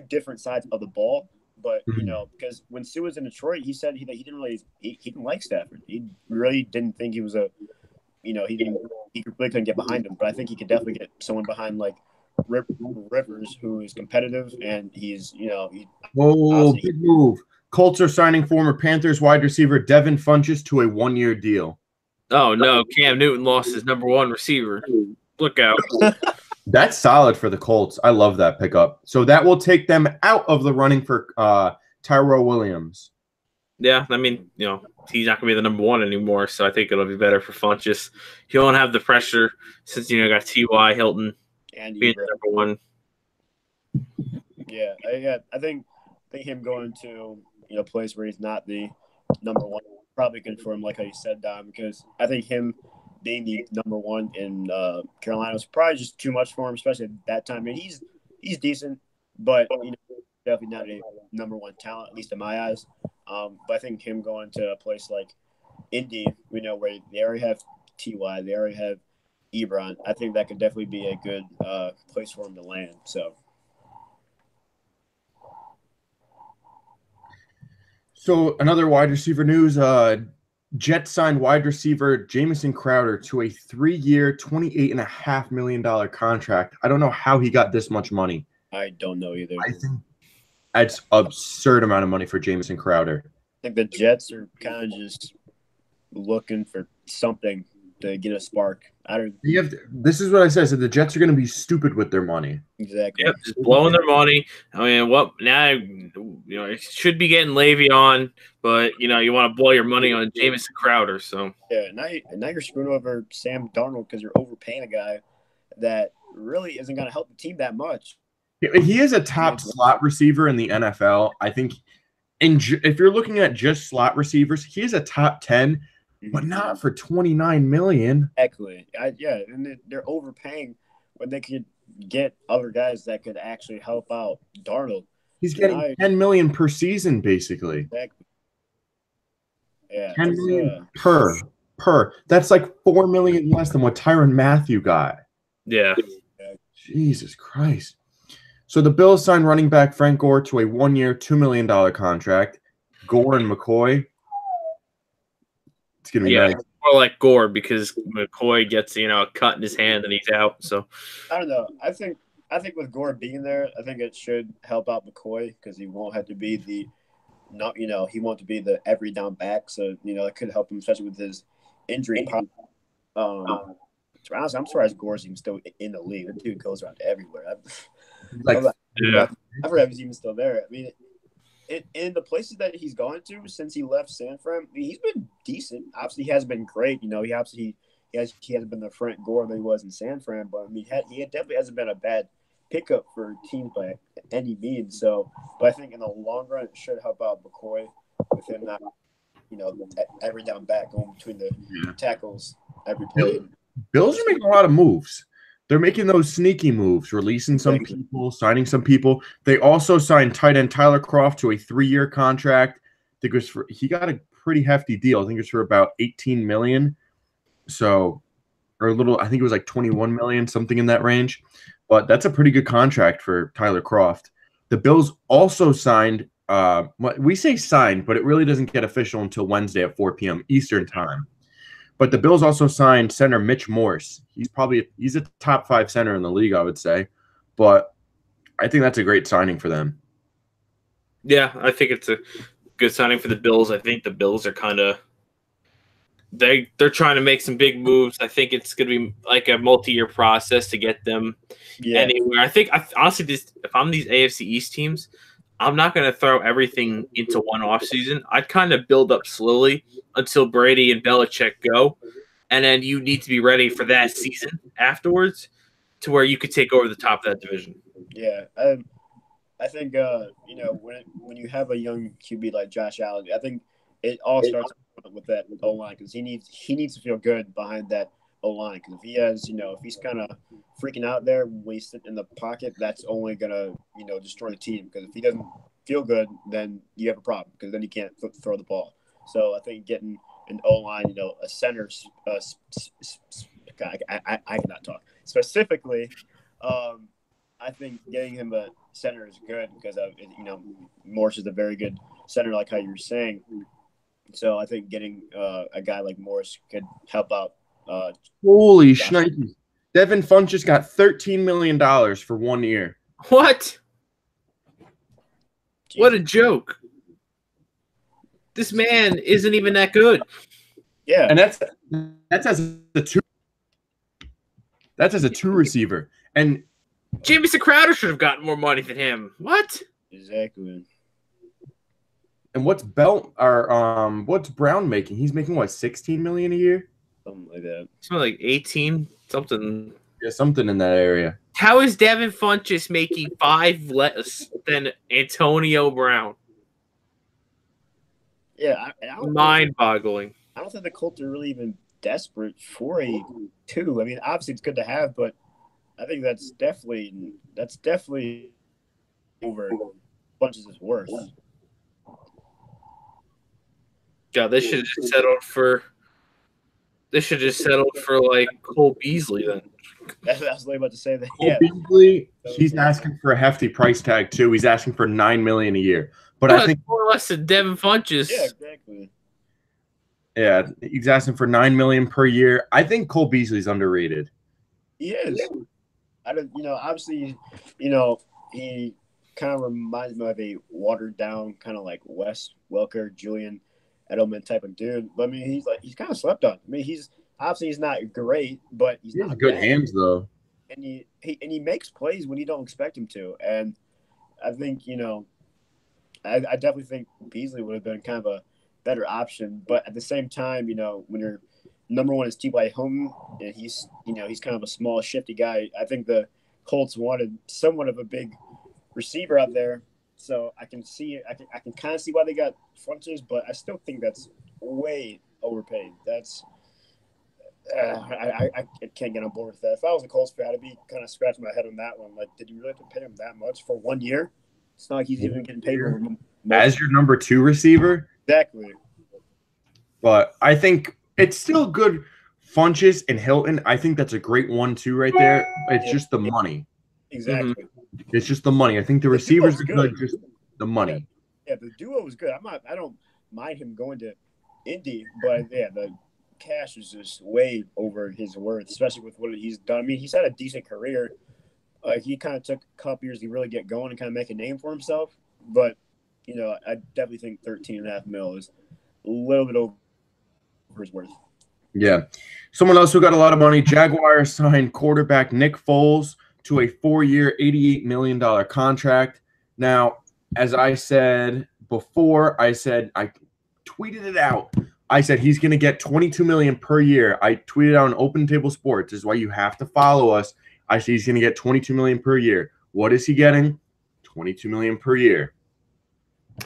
different sides of the ball, but because when Suh was in Detroit, he said he didn't like Stafford. He really didn't think he was he really couldn't get behind him. But I think he could definitely get someone behind like Rivers, who is competitive and he's big move. Colts are signing former Panthers wide receiver Devin Funchess to a 1-year deal. Oh no, Cam Newton lost his number one receiver. Look out. That's solid for the Colts. I love that pickup. So that will take them out of the running for Tyrell Williams. Yeah, I mean, he's not going to be the number one anymore, so I think it'll be better for Funchess. He won't have the pressure since, got T.Y. Hilton and being the number one. Yeah, I think him going to a place where he's not the number one probably good for him, like how you said, Dom, because I think him being the number one in Carolina was probably just too much for him, especially at that time. I mean, he's decent, but definitely not a number one talent, at least in my eyes. But I think him going to a place like Indy, where they already have T.Y., they already have Ebron, I think that could definitely be a good place for him to land. So another wide receiver news, Jets signed wide receiver Jamison Crowder to a 3-year, $28.5 million contract. I don't know how he got this much money. I don't know either. I think that's absurd amount of money for Jamison Crowder. I think the Jets are kind of just looking for something to get a spark. This is what I said. So the Jets are going to be stupid with their money. Exactly. Yep, just blowing their money. I mean, now it should be getting Le'Veon, but you want to blow your money on Jamison Crowder. So yeah, now you're screwing over Sam Darnold because you're overpaying a guy that really isn't going to help the team that much. He is a top slot receiver in the NFL. I think, if you're looking at just slot receivers, he is a top 10. But not for $29 million. Exactly. And they're overpaying when they could get other guys that could actually help out Darnold. He's getting $10 million per season, basically. Exactly. Yeah, $10 million per. That's like $4 million less than what Tyrann Mathieu got. Yeah. Jesus Christ. So the Bills signed running back Frank Gore to a 1-year, $2 million contract. Gore and McCoy. It's gonna be nice. More like Gore because McCoy gets a cut in his hand and he's out. So I don't know. I think with Gore being there, I think it should help out McCoy because he won't have to be he won't be the every down back. So it could help him, especially with his injury. Honestly, I'm surprised Gore's even still in the league. The dude goes around everywhere. I forgot he's even still there. I mean, in the places that he's gone to since he left San Fran, I mean, he's been decent. Obviously, he hasn't been great. You know, he hasn't been the Frank Gore that he was in San Fran, but I mean, he definitely hasn't been a bad pickup for teams by any means. So, but I think in the long run, it should help out McCoy with him not, you know, every down back going between the tackles every play. Bills are making a lot of moves. They're making those sneaky moves, releasing some people, signing some people. They also signed tight end Tyler Kroft to a 3-year contract. I think he got a pretty hefty deal. I think it's for about $18 million. So, or a little, I think it was like $21 million, something in that range. But that's a pretty good contract for Tyler Kroft. The Bills also signed, we say signed, but it really doesn't get official until Wednesday at 4 p.m. Eastern time. But the Bills also signed center Mitch Morse. He's a top 5 center in the league, I would say. But I think that's a great signing for them. Yeah, I think it's a good signing for the Bills. I think the Bills are kind of they're trying to make some big moves. I think it's going to be like a multi-year process to get them anywhere. I think honestly, if I'm these AFC East teams, I'm not going to throw everything into one offseason. I'd kind of build up slowly until Brady and Belichick go, and then you need to be ready for that season afterwards to where you could take over the top of that division. Yeah, I think you know, when you have a young QB like Josh Allen, I think it all starts with that O-line because he needs to feel good behind that O-line because if he has, you know, if he's kind of freaking out there when he's sitting in the pocket, that's only gonna, you know, destroy the team because if he doesn't feel good, then you have a problem because then you can't throw the ball. So I think getting an O-line, you know, a center, I cannot talk specifically. I think getting him a center is good because of, you know, Morse is a very good center, like how you were saying. So I think getting a guy like Morse could help out. Holy shnikes. Devin Funchess got $13 million for 1 year. What? Jeez. What a joke. This man isn't even that good. Yeah. And that's as a two. That's as a 2 receiver. And Jamison Crowder should have gotten more money than him. What? Exactly. And what's Brown making? He's making what, $16 million a year? Something like that. Something like 18, something. Yeah, something in that area. How is Devin Funchess making 5 less than Antonio Brown? Yeah, mind-boggling. I don't think the Colts are really even desperate for a 2. I mean, obviously it's good to have, but I think that's definitely over Funchess' worth. God, they should have just settled for. They should just settled for like Cole Beasley then. That's what I was about to say. That Cole Beasley, he's asking for a hefty price tag too. He's asking for $9 million a year. But I think more or less than Devin Funchess. Yeah, exactly. Yeah, he's asking for $9 million per year. I think Cole Beasley's underrated. He is. I don't. You know, obviously, you know, he kind of reminds me of a watered down kind of like Wes Welker, Julian Edelman type of dude. But I mean, he's kind of slept on. I mean, he's not great, but he's not good bad. Hands though. And he makes plays when you don't expect him to. And I think, you know, I definitely think Beasley would have been kind of a better option. But at the same time, you know, when your number one is T.Y. Hilton, and he's kind of a small, shifty guy, I think the Colts wanted somewhat of a big receiver out there. So I can kind of see why they got Funchess, but I still think that's way overpaid. That's I can't get on board with that. If I was a Colts fan, I'd be kind of scratching my head on that one. Like, did you really have to pay him that much for 1 year? It's not like he's even getting paid as your number 2 receiver. Exactly. But I think it's still good. Funchess and Hilton, I think that's a great 1-2 right there. It's just the money. Exactly. It's just the money. I think the receivers are good. Just the money. Yeah, the duo was good. I don't mind him going to Indy, but yeah, the cash is just way over his worth, especially with what he's done. I mean, he's had a decent career. He kind of took a couple years to really get going and kind of make a name for himself. But, you know, I definitely think $13.5 million is a little bit over his worth. Yeah. Someone else who got a lot of money, Jaguars signed quarterback Nick Foles to a 4-year, $88 million contract. Now, as I said before I said I tweeted it out. I said he's going to get $22 million per year. I tweeted out on Open Table Sports. This is why you have to follow us. I said he's going to get $22 million per year. What is he getting? $22 million per year.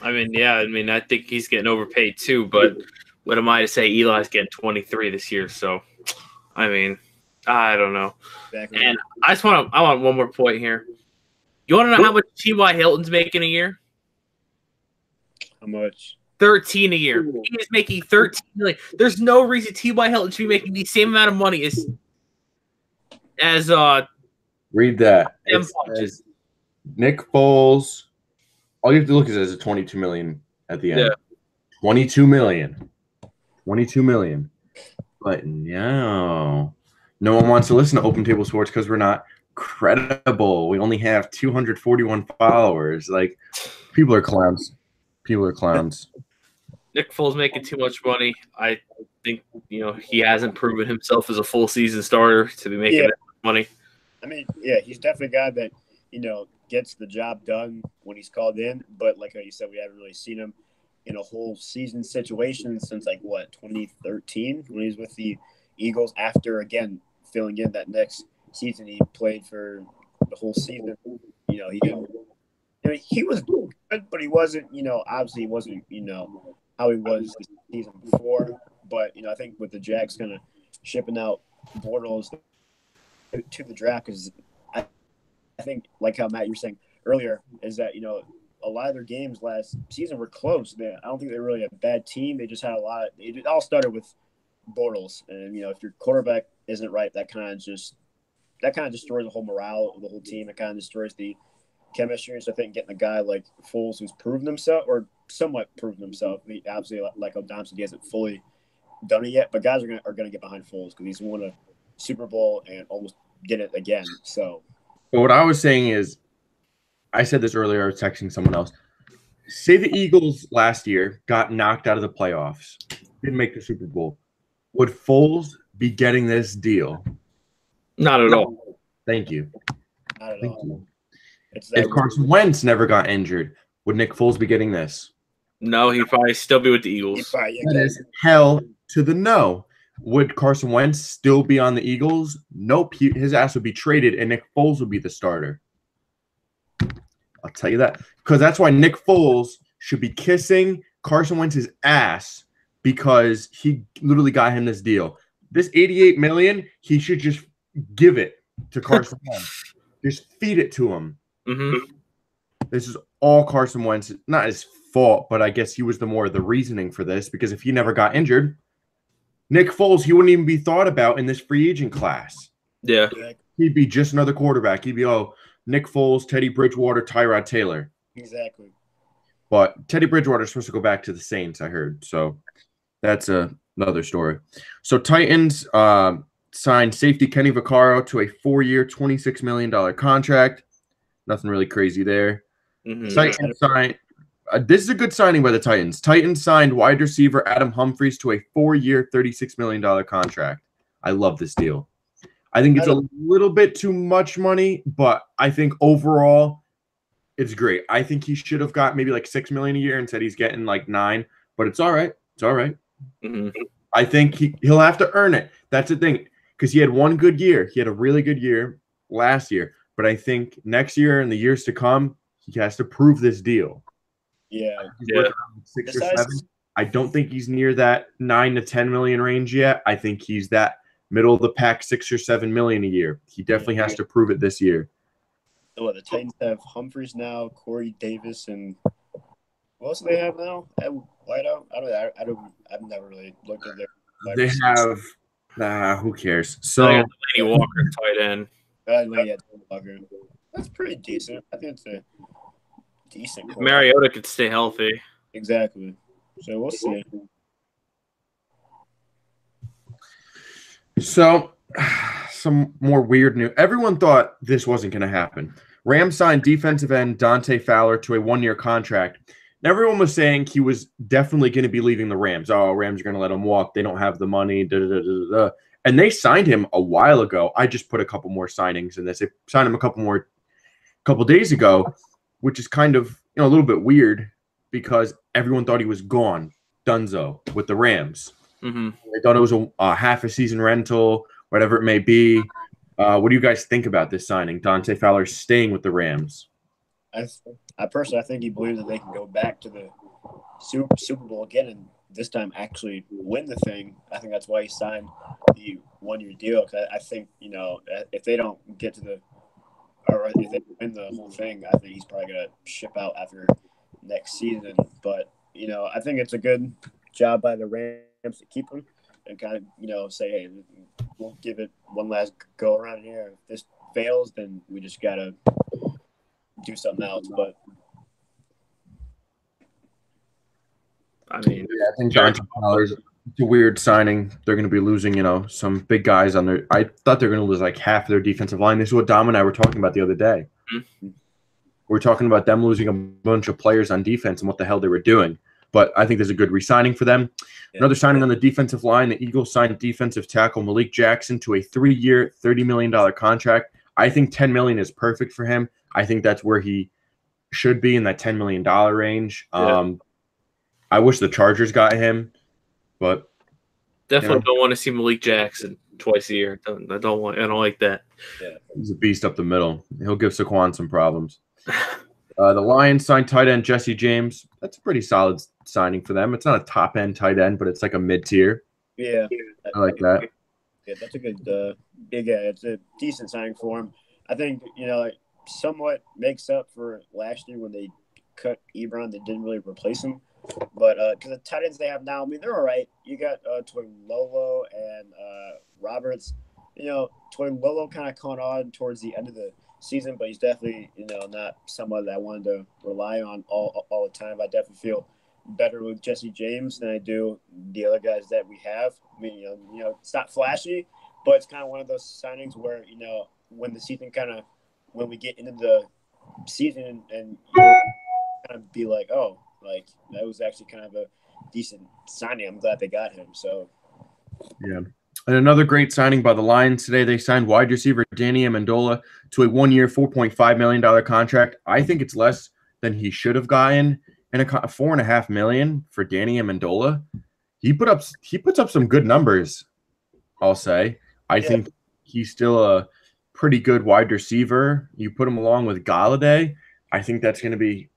I mean, I think he's getting overpaid too. But what am I to say? Eli's getting 23 this year, so I mean, I don't know. Exactly. And I want one more point here. You want to know how much T.Y. Hilton's making a year? How much? 13 a year. He is making 13 million. There's no reason T.Y. Hilton should be making the same amount of money as read that. Nick Foles. All you have to look at is a $22 million at the end. Yeah. $22 million. $22 million. But no one wants to listen to Open Table Sports because we're not credible. We only have 241 followers. Like, people are clowns. People are clowns. Nick Foles making too much money. I think, he hasn't proven himself as a full season starter to be making that much money. I mean, he's definitely a guy that, gets the job done when he's called in. But like you said, we haven't really seen him in a whole season situation since 2013 when he was with the Eagles. After again filling in that next season, he played for the whole season. He didn't. He was good, but he wasn't. Obviously, he wasn't. How he was the season before. But I think with the Jags kind of shipping out Bortles to the draft, because I think, like how Matt you were saying earlier, is that a lot of their games last season were close. I don't think they're really a bad team. They just had a lot. It all started with Bortles, and if your quarterback isn't right, that kind of destroys the whole morale of the whole team. It kind of destroys the chemistry. So I think getting a guy like Foles who's proven himself or somewhat proven himself. He obviously, like Dom said, he hasn't fully done it yet, but guys are gonna get behind Foles because he's won a Super Bowl and almost did it again. So. But what I was saying is, I said this earlier, I was texting someone else. Say the Eagles last year got knocked out of the playoffs, didn't make the Super Bowl. Would Foles be getting this deal? Not at all. Thank you. Not at all. If Carson Wentz never got injured, would Nick Foles be getting this? No, he'd probably still be with the Eagles. That is hell to the no. Would Carson Wentz still be on the Eagles? Nope. His ass would be traded, and Nick Foles would be the starter. I'll tell you that. Because that's why Nick Foles should be kissing Carson Wentz's ass, because he literally got him this deal. This $88 million, he should just give it to Carson Wentz. Just feed it to him. Mm-hmm. This is all Carson Wentz. Not his fault, but I guess he was the reasoning for this, because if he never got injured, Nick Foles, he wouldn't even be thought about in this free agent class. Yeah. He'd be just another quarterback. He'd be, Nick Foles, Teddy Bridgewater, Tyrod Taylor. Exactly. But Teddy Bridgewater is supposed to go back to the Saints, I heard. So that's another story. So Titans signed safety Kenny Vaccaro to a 4-year, $26 million contract. Nothing really crazy there. Mm-hmm. Titans signed. This is a good signing by the Titans. Titans signed wide receiver Adam Humphries to a 4-year, $36 million contract. I love this deal. I think it's a little bit too much money, but I think overall it's great. I think he should have got maybe like $6 million a year and said he's getting like $9 million, but it's all right. It's all right. Mm-hmm. I think he'll have to earn it. That's the thing, because he had one good year. He had a really good year last year, but I think next year and the years to come, he has to prove this deal. Yeah. He's 6 or 7. I don't think he's near that 9 to 10 million range yet. I think he's that middle of the pack, 6 or 7 million a year. He definitely has to prove it this year. So the Titans have Humphries now, Corey Davis, and what else do they have now? Whiteout? I've never really looked at their. They have. Who cares? So Laney Walker, tight end. Walker. That's pretty decent. I think it's a decent. If Mariota could stay healthy. Exactly. So we'll see. So, some more weird news. Everyone thought this wasn't going to happen. Rams signed defensive end Dante Fowler to a 1-year contract. And everyone was saying he was definitely going to be leaving the Rams. Oh, Rams are going to let him walk. They don't have the money. And they signed him a while ago. I just put a couple more signings in this. They signed him a couple days ago, which is kind of a little bit weird because everyone thought he was gone, Dunzo, with the Rams. Mm-hmm. They thought it was a half a season rental, whatever it may be. What do you guys think about this signing? Dante Fowler staying with the Rams. I personally, I think he believes that they can go back to the Super Bowl again and this time actually win the thing. I think that's why he signed the 1-year deal. Cause I think, you know, if they don't get to the – or if they win the whole thing, I think he's probably going to ship out after next season. But, you know, I think it's a good job by the Rams to keep him and kind of, you know, say, hey, we'll give it one last go around here. If this fails, then we just got to do something else. But I mean, yeah, I think Dante Fowler's it's a weird signing. They're going to be losing, you know, some big guys on their – I thought they were going to lose like half of their defensive line. This is what Dom and I were talking about the other day. Mm-hmm. We're talking about them losing a bunch of players on defense and what the hell they were doing. But I think there's a good re-signing for them. Yeah. Another signing on the defensive line, the Eagles signed defensive tackle Malik Jackson to a 3-year, $30 million contract. I think $10 million is perfect for him. I think that's where he should be, in that $10 million range. Yeah. I wish the Chargers got him, but definitely don't want to see Malik Jackson twice a year. I don't like that. Yeah, he's a beast up the middle. He'll give Saquon some problems. The Lions signed tight end Jesse James. That's a pretty solid signing for them. It's not a top end tight end, but it's like a mid tier. Yeah, I like that. Yeah, that's a good big. It's a decent signing for him. I think, you know, it somewhat makes up for last year when they cut Ebron. They didn't really replace him. But because the tight ends they have now, I mean, they're all right. You got Toilolo and Roberts. You know, Toilolo kind of caught on towards the end of the season, but he's definitely, you know, not someone that I wanted to rely on all the time. I definitely feel better with Jesse James than I do the other guys that we have. I mean, you know, it's not flashy, but it's kind of one of those signings where, you know, when the season when we get into the season and you know, kind of be like, oh, like that was actually kind of a decent signing. I'm glad they got him. So, yeah. And another great signing by the Lions today. They signed wide receiver Danny Amendola to a 1-year, $4.5 million contract. I think it's less than he should have gotten, and a $4.5 million for Danny Amendola. He puts up some good numbers, I'll say. I think he's still a pretty good wide receiver. You put him along with Galladay, I think that's going to be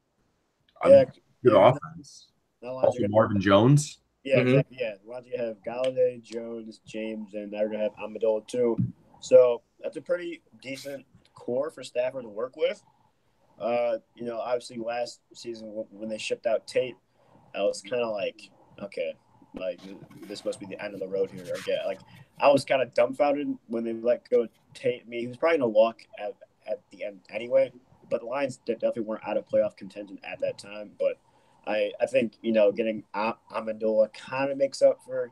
good offense. Also Marvin Jones. Yeah, exactly. Yeah, why don't you have Galladay, Jones, James, and now you're gonna have Amendola too. So that's a pretty decent core for Stafford to work with. You know, obviously last season when they shipped out Tate, I was kind of like, okay, like this must be the end of the road here. Okay, like I was kind of dumbfounded when they let go of Tate. I mean, he was probably gonna walk at the end anyway. But the Lions definitely weren't out of playoff contention at that time. But I think, you know, getting Amendola kind of makes up for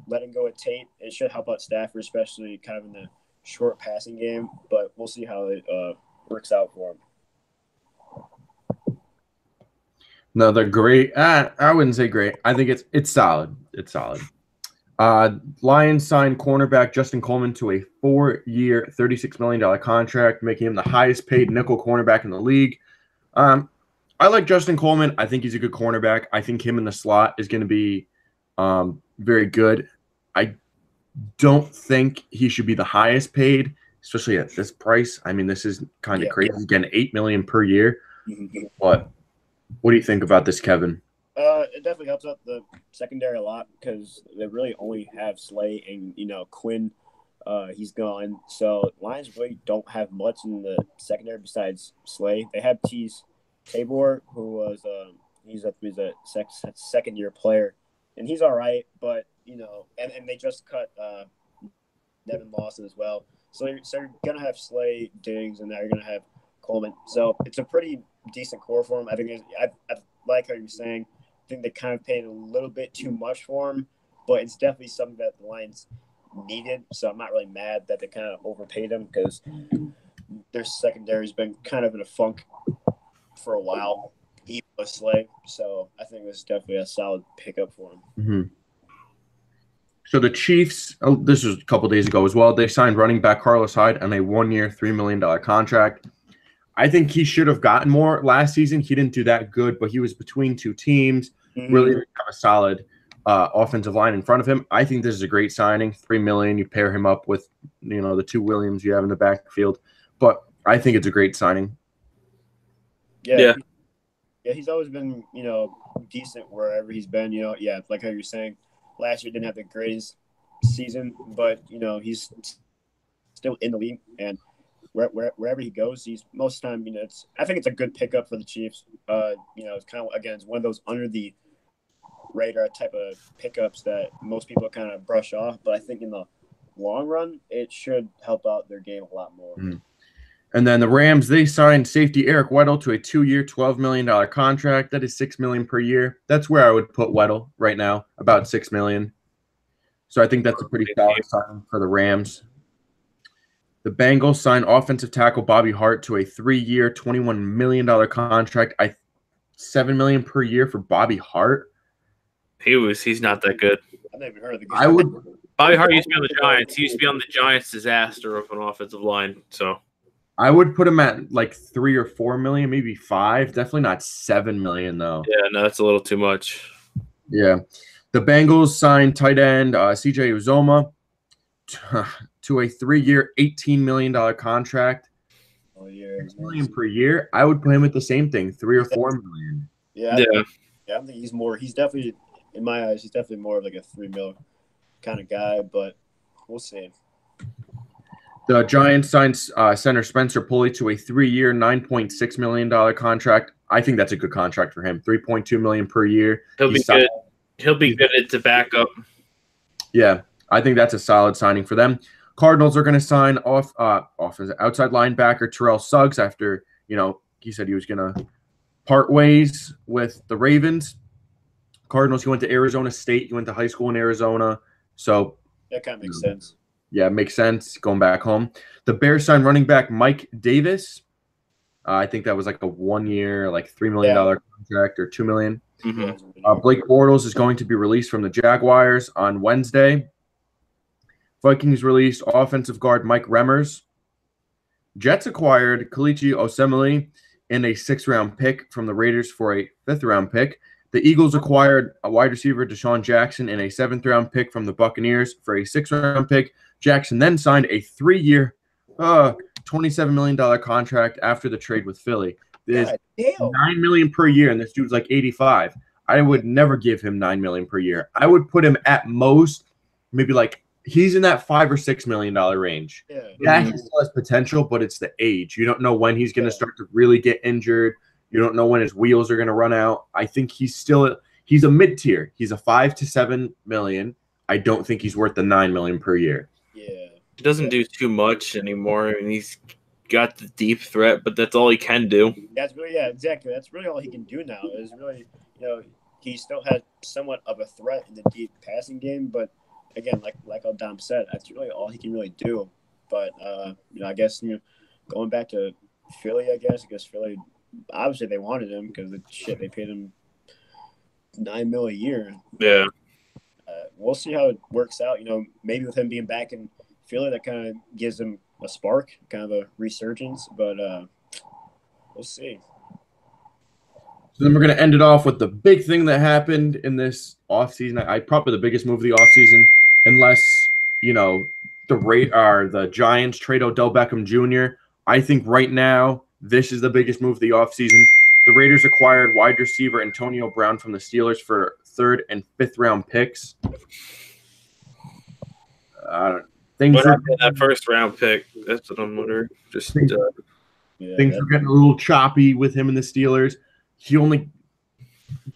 letting go of Tate. It should help out Stafford, especially kind of in the short passing game. But we'll see how it works out for him. No, they're great. I wouldn't say great. I think it's solid. It's solid. Lions signed cornerback Justin Coleman to a 4-year, $36 million contract, making him the highest paid nickel cornerback in the league. I like Justin Coleman. I think he's a good cornerback. I think him in the slot is going to be very good. I don't think he should be the highest paid, especially at this price. I mean, this is kind of crazy. Again, $8 million per year. Mm-hmm. But what do you think about this, Kevin? It definitely helps out the secondary a lot because they really only have Slay and, you know, Quinn. He's gone. So Lions really don't have much in the secondary besides Slay. They have Tabor, who was he's a second-year player, and he's all right. But, you know, and they just cut Nevin Lawson as well. So you're going to have Slay, Diggs, and now you're going to have Coleman. So it's a pretty decent core for him. I think I like how you're saying. I think they kind of paid a little bit too much for him, but it's definitely something that the Lions needed. So I'm not really mad that they kind of overpaid him because their secondary's been kind of in a funk for a while, even with Slay. So I think this is definitely a solid pickup for him. Mm-hmm. So the Chiefs, this was a couple days ago as well, they signed running back Carlos Hyde on a 1-year, $3 million contract. I think he should have gotten more last season. He didn't do that good, but he was between two teams. Really didn't have a solid offensive line in front of him. I think this is a great signing. $3 million. You pair him up with the two Williams you have in the backfield, but I think it's a great signing. Yeah. He's always been decent wherever he's been. Like how you're saying, last year didn't have the greatest season, but he's still in the league, and wherever he goes, he's most of the time. I think it's a good pickup for the Chiefs. It's kind of it's one of those under the radar type of pickups that most people kind of brush off, but I think in the long run, it should help out their game a lot more. Mm. And then the Rams, they signed safety Eric Weddle to a 2-year, $12 million contract. That is $6 million per year. That's where I would put Weddle right now, about $6 million. So I think that's a pretty solid sign for the Rams. The Bengals signed offensive tackle Bobby Hart to a 3-year, $21 million contract. $7 million per year for Bobby Hart. He's not that good. I've never heard of the guy. Bobby Hart used to be on the Giants. He used to be on the Giants' disaster of an offensive line. So I would put him at like 3 or 4 million, maybe 5. Definitely not 7 million though. Yeah, no, that's a little too much. Yeah. The Bengals signed tight end CJ Uzoma to a 3-year, $18 million contract. Oh, yeah. $6 million per year. I would put him at the same thing, 3 or 4 million. Yeah. I think he's more. He's definitely, in my eyes, he's definitely more of like a 3 mil kind of guy, but we'll see. The Giants signed center Spencer Pulley to a 3-year, $9.6 million contract. I think that's a good contract for him. $3.2 million per year. He'll be good. He'll be good at the backup. Yeah, I think that's a solid signing for them. Cardinals are going to sign off as outside linebacker Terrell Suggs after he said he was going to part ways with the Ravens. Cardinals. He went to Arizona State. He went to high school in Arizona. So that kind of makes sense. Yeah, it makes sense going back home. The Bears signed running back Mike Davis. I think that was like a 1-year, like $3 million contract or $2 million. Mm-hmm. Blake Bortles is going to be released from the Jaguars on Wednesday. Vikings released offensive guard Mike Remmers. Jets acquired Kalichi Osemele and a 6th-round pick from the Raiders for a 5th-round pick. The Eagles acquired a wide receiver Deshaun Jackson and a 7th-round pick from the Buccaneers for a 6th-round pick. Jackson then signed a 3-year, $27 million contract after the trade with Philly. There's $9 million per year, and this dude's like 85. I would never give him $9 million per year. I would put him at most, maybe like he's in that $5 or $6 million range. Yeah, he still has potential, but it's the age. You don't know when he's going to start to really get injured. You don't know when his wheels are going to run out. I think he's a mid-tier. He's a 5 to 7 million. I don't think he's worth the $9 million per year. Yeah, he doesn't do too much anymore. I mean, he's got the deep threat, but that's all he can do. That's really exactly. That's really all he can do now. Is really he still has somewhat of a threat in the deep passing game, but again, like Dom said, that's really all he can really do. But I guess going back to Philly, I guess Philly. Obviously, they wanted him because they paid him $9 million a year. Yeah, we'll see how it works out. Maybe with him being back in Philly, that kind of gives him a spark, kind of a resurgence. But we'll see. So then we're going to end it off with the big thing that happened in this offseason. Probably the biggest move of the offseason, unless the Giants trade Odell Beckham Jr. I think right now, this is the biggest move of the offseason. The Raiders acquired wide receiver Antonio Brown from the Steelers for 3rd and 5th round picks. Things are that 1st round pick. That's what I'm wondering. Things are getting a little choppy with him and the Steelers. He only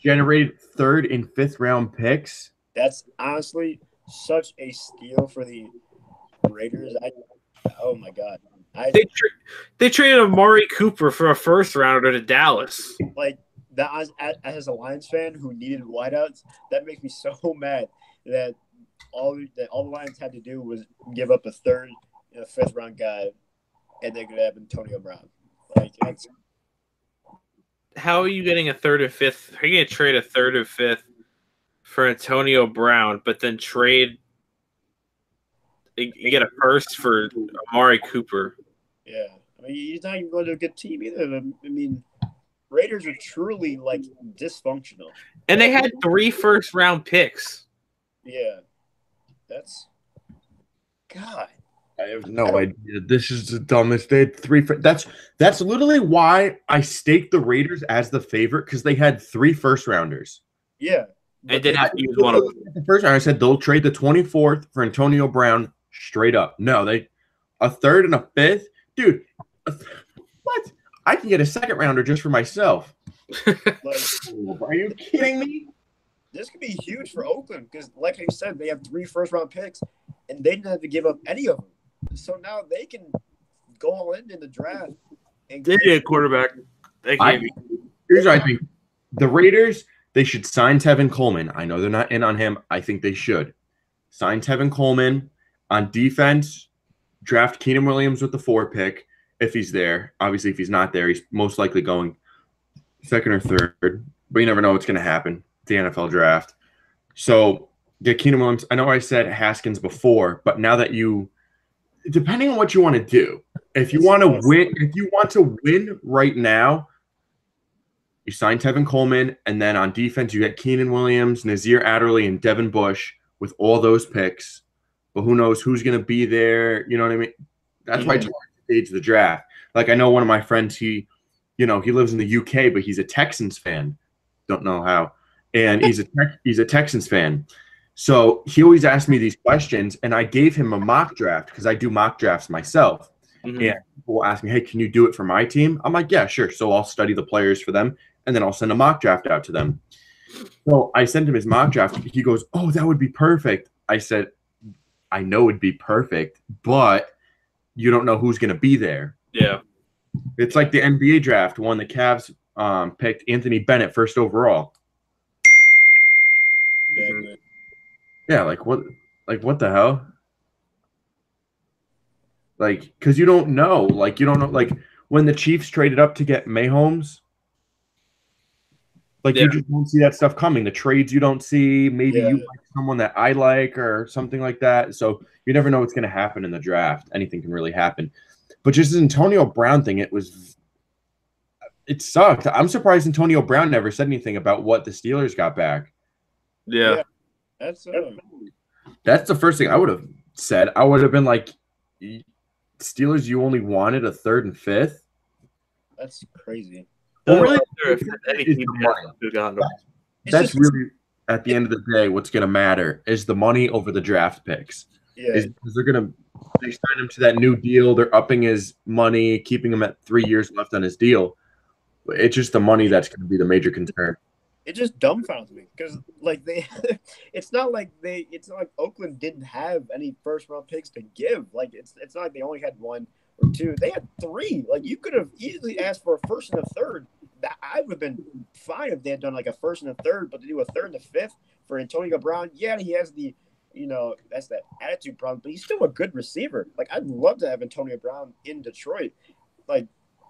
generated 3rd and 5th round picks. That's honestly such a steal for the Raiders. Oh my God. They traded Amari Cooper for a 1st rounder to Dallas. Like that, as a Lions fan who needed wideouts, that makes me so mad that all the Lions had to do was give up a 3rd and a 5th round guy, and they could have Antonio Brown. How are you getting a 3rd and 5th? How are you going to trade a 3rd and 5th for Antonio Brown, but then trade? You get a 1st for Amari Cooper. Yeah, I mean, he's not even going to a good team either. I mean, Raiders are truly like dysfunctional. And they had 3 first-round picks. Yeah, that's God. I have no idea. This is the dumbest. They had 3. That's literally why I staked the Raiders as the favorite, because they had 3 first-rounders. Yeah. And did have to use one of them. The first round, I said they'll trade the 24th for Antonio Brown straight up. No, a 3rd and a 5th, dude. What? I can get a 2nd rounder just for myself. Like, are you kidding me? This could be huge for Oakland because, like I said, they have 3 first-round picks, and they didn't have to give up any of them. So now they can go all in the draft. And They need a quarterback. Here's what I think. The Raiders, they should sign Tevin Coleman. I know they're not in on him. I think they should. Sign Tevin Coleman. On defense, draft Keenan Williams with the 4 pick if he's there. Obviously, if he's not there, he's most likely going 2nd or 3rd. But you never know what's going to happen. The NFL draft. So get Keenan Williams. I know I said Haskins before, but now that depending on what you want to do, if you want to win right now, you sign Tevin Coleman, and then on defense you get Keenan Williams, Nazir Adderley, and Devin Bush with all those picks. But who knows who's going to be there? You know what I mean? That's why it's hard to stage the draft. Like I know one of my friends, he lives in the UK, but he's a Texans fan. Don't know how. And he's a Texans fan. So he always asks me these questions, and I gave him a mock draft because I do mock drafts myself. Mm-hmm. And people will ask me, hey, can you do it for my team? I'm like, yeah, sure. So I'll study the players for them, and then I'll send a mock draft out to them. So I sent him his mock draft. He goes, oh, that would be perfect. I said, I know it'd be perfect, but you don't know who's going to be there. Yeah. It's like the NBA draft when the Cavs picked Anthony Bennett 1st overall. Exactly. Yeah, like what the hell? Like, because you don't know. Like, you don't know. Like, when the Chiefs traded up to get Mahomes, like, you just don't see that stuff coming. The trades you don't see. Maybe you like someone that I like or something like that. So you never know what's going to happen in the draft. Anything can really happen. But just the Antonio Brown thing, it sucked. I'm surprised Antonio Brown never said anything about what the Steelers got back. Yeah. That's the first thing I would have said. I would have been like, Steelers, you only wanted a 3rd and 5th? That's crazy. Well, really, that's really, at the end of the day, what's going to matter is the money over the draft picks. Yeah. Because they signed him to that new deal. They're upping his money, keeping him at 3 years left on his deal. It's just the money that's going to be the major concern. It just dumbfounds me because, like, it's not like Oakland didn't have any 1st-round picks to give. Like, it's not like they only had 1 or 2. They had 3. Like, you could have easily asked for a 1st and a 3rd. I would have been fine if they had done like a 1st and a 3rd, but to do a 3rd and a 5th for Antonio Brown, yeah, he has the, that's that attitude problem, but he's still a good receiver. Like, I'd love to have Antonio Brown in Detroit, like,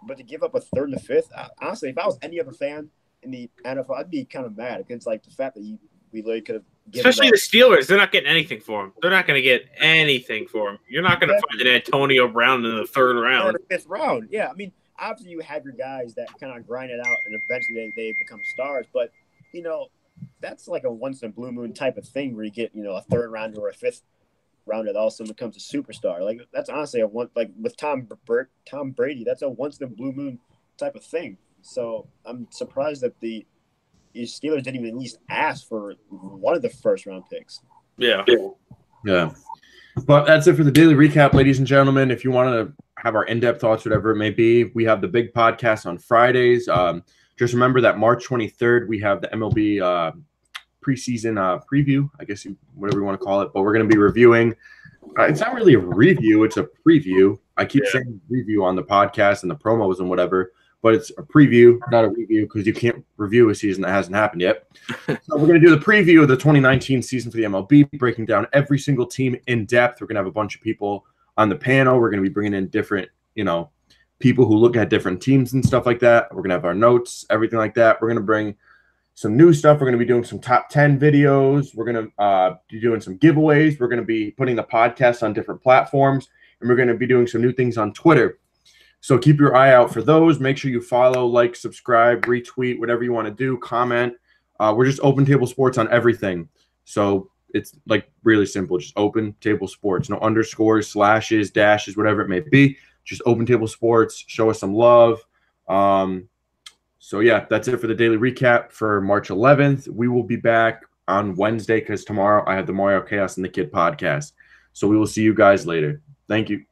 but to give up a 3rd and a 5th, honestly, if I was any other fan in the NFL, I'd be kind of mad against like the fact that we literally could have given especially the Steelers. They're not getting anything for him. They're not going to get anything for him. You're not going to find an Antonio Brown in the 3rd round. 3rd or 5th round. Yeah, I mean, obviously you have your guys that kind of grind it out and eventually they become stars, but that's like a once in a blue moon type of thing where you get a 3rd rounder or a 5th rounder that also becomes a superstar. Like, that's honestly like with Tom Brady, that's a once in a blue moon type of thing. So I'm surprised that the Steelers didn't even at least ask for one of the 1st-round picks. Yeah. But that's it for the daily recap, ladies and gentlemen. If you want to have our in-depth thoughts, whatever it may be, we have the big podcast on Fridays. Just remember that March 23rd, we have the MLB preseason preview, I guess whatever you want to call it. But we're going to be reviewing. It's not really a review. It's a preview. I keep saying review on the podcast and the promos and whatever. But it's a preview, not a review, because you can't review a season that hasn't happened yet. So we're going to do the preview of the 2019 season for the MLB, breaking down every single team in depth. We're going to have a bunch of people on the panel. We're going to be bringing in different, people who look at different teams and stuff like that. We're going to have our notes, everything like that. We're going to bring some new stuff. We're going to be doing some top 10 videos. We're going to be doing some giveaways. We're going to be putting the podcast on different platforms, and we're going to be doing some new things on Twitter. So keep your eye out for those. Make sure you follow, like, subscribe, retweet, whatever you want to do, comment. We're just Open Table Sports on everything. So it's like really simple. Just Open Table Sports. No underscores, slashes, dashes, whatever it may be. Just Open Table Sports. Show us some love. So yeah, that's it for the daily recap for March 11th. We will be back on Wednesday because tomorrow I have the Mario Chaos and the Kid podcast. So we will see you guys later. Thank you.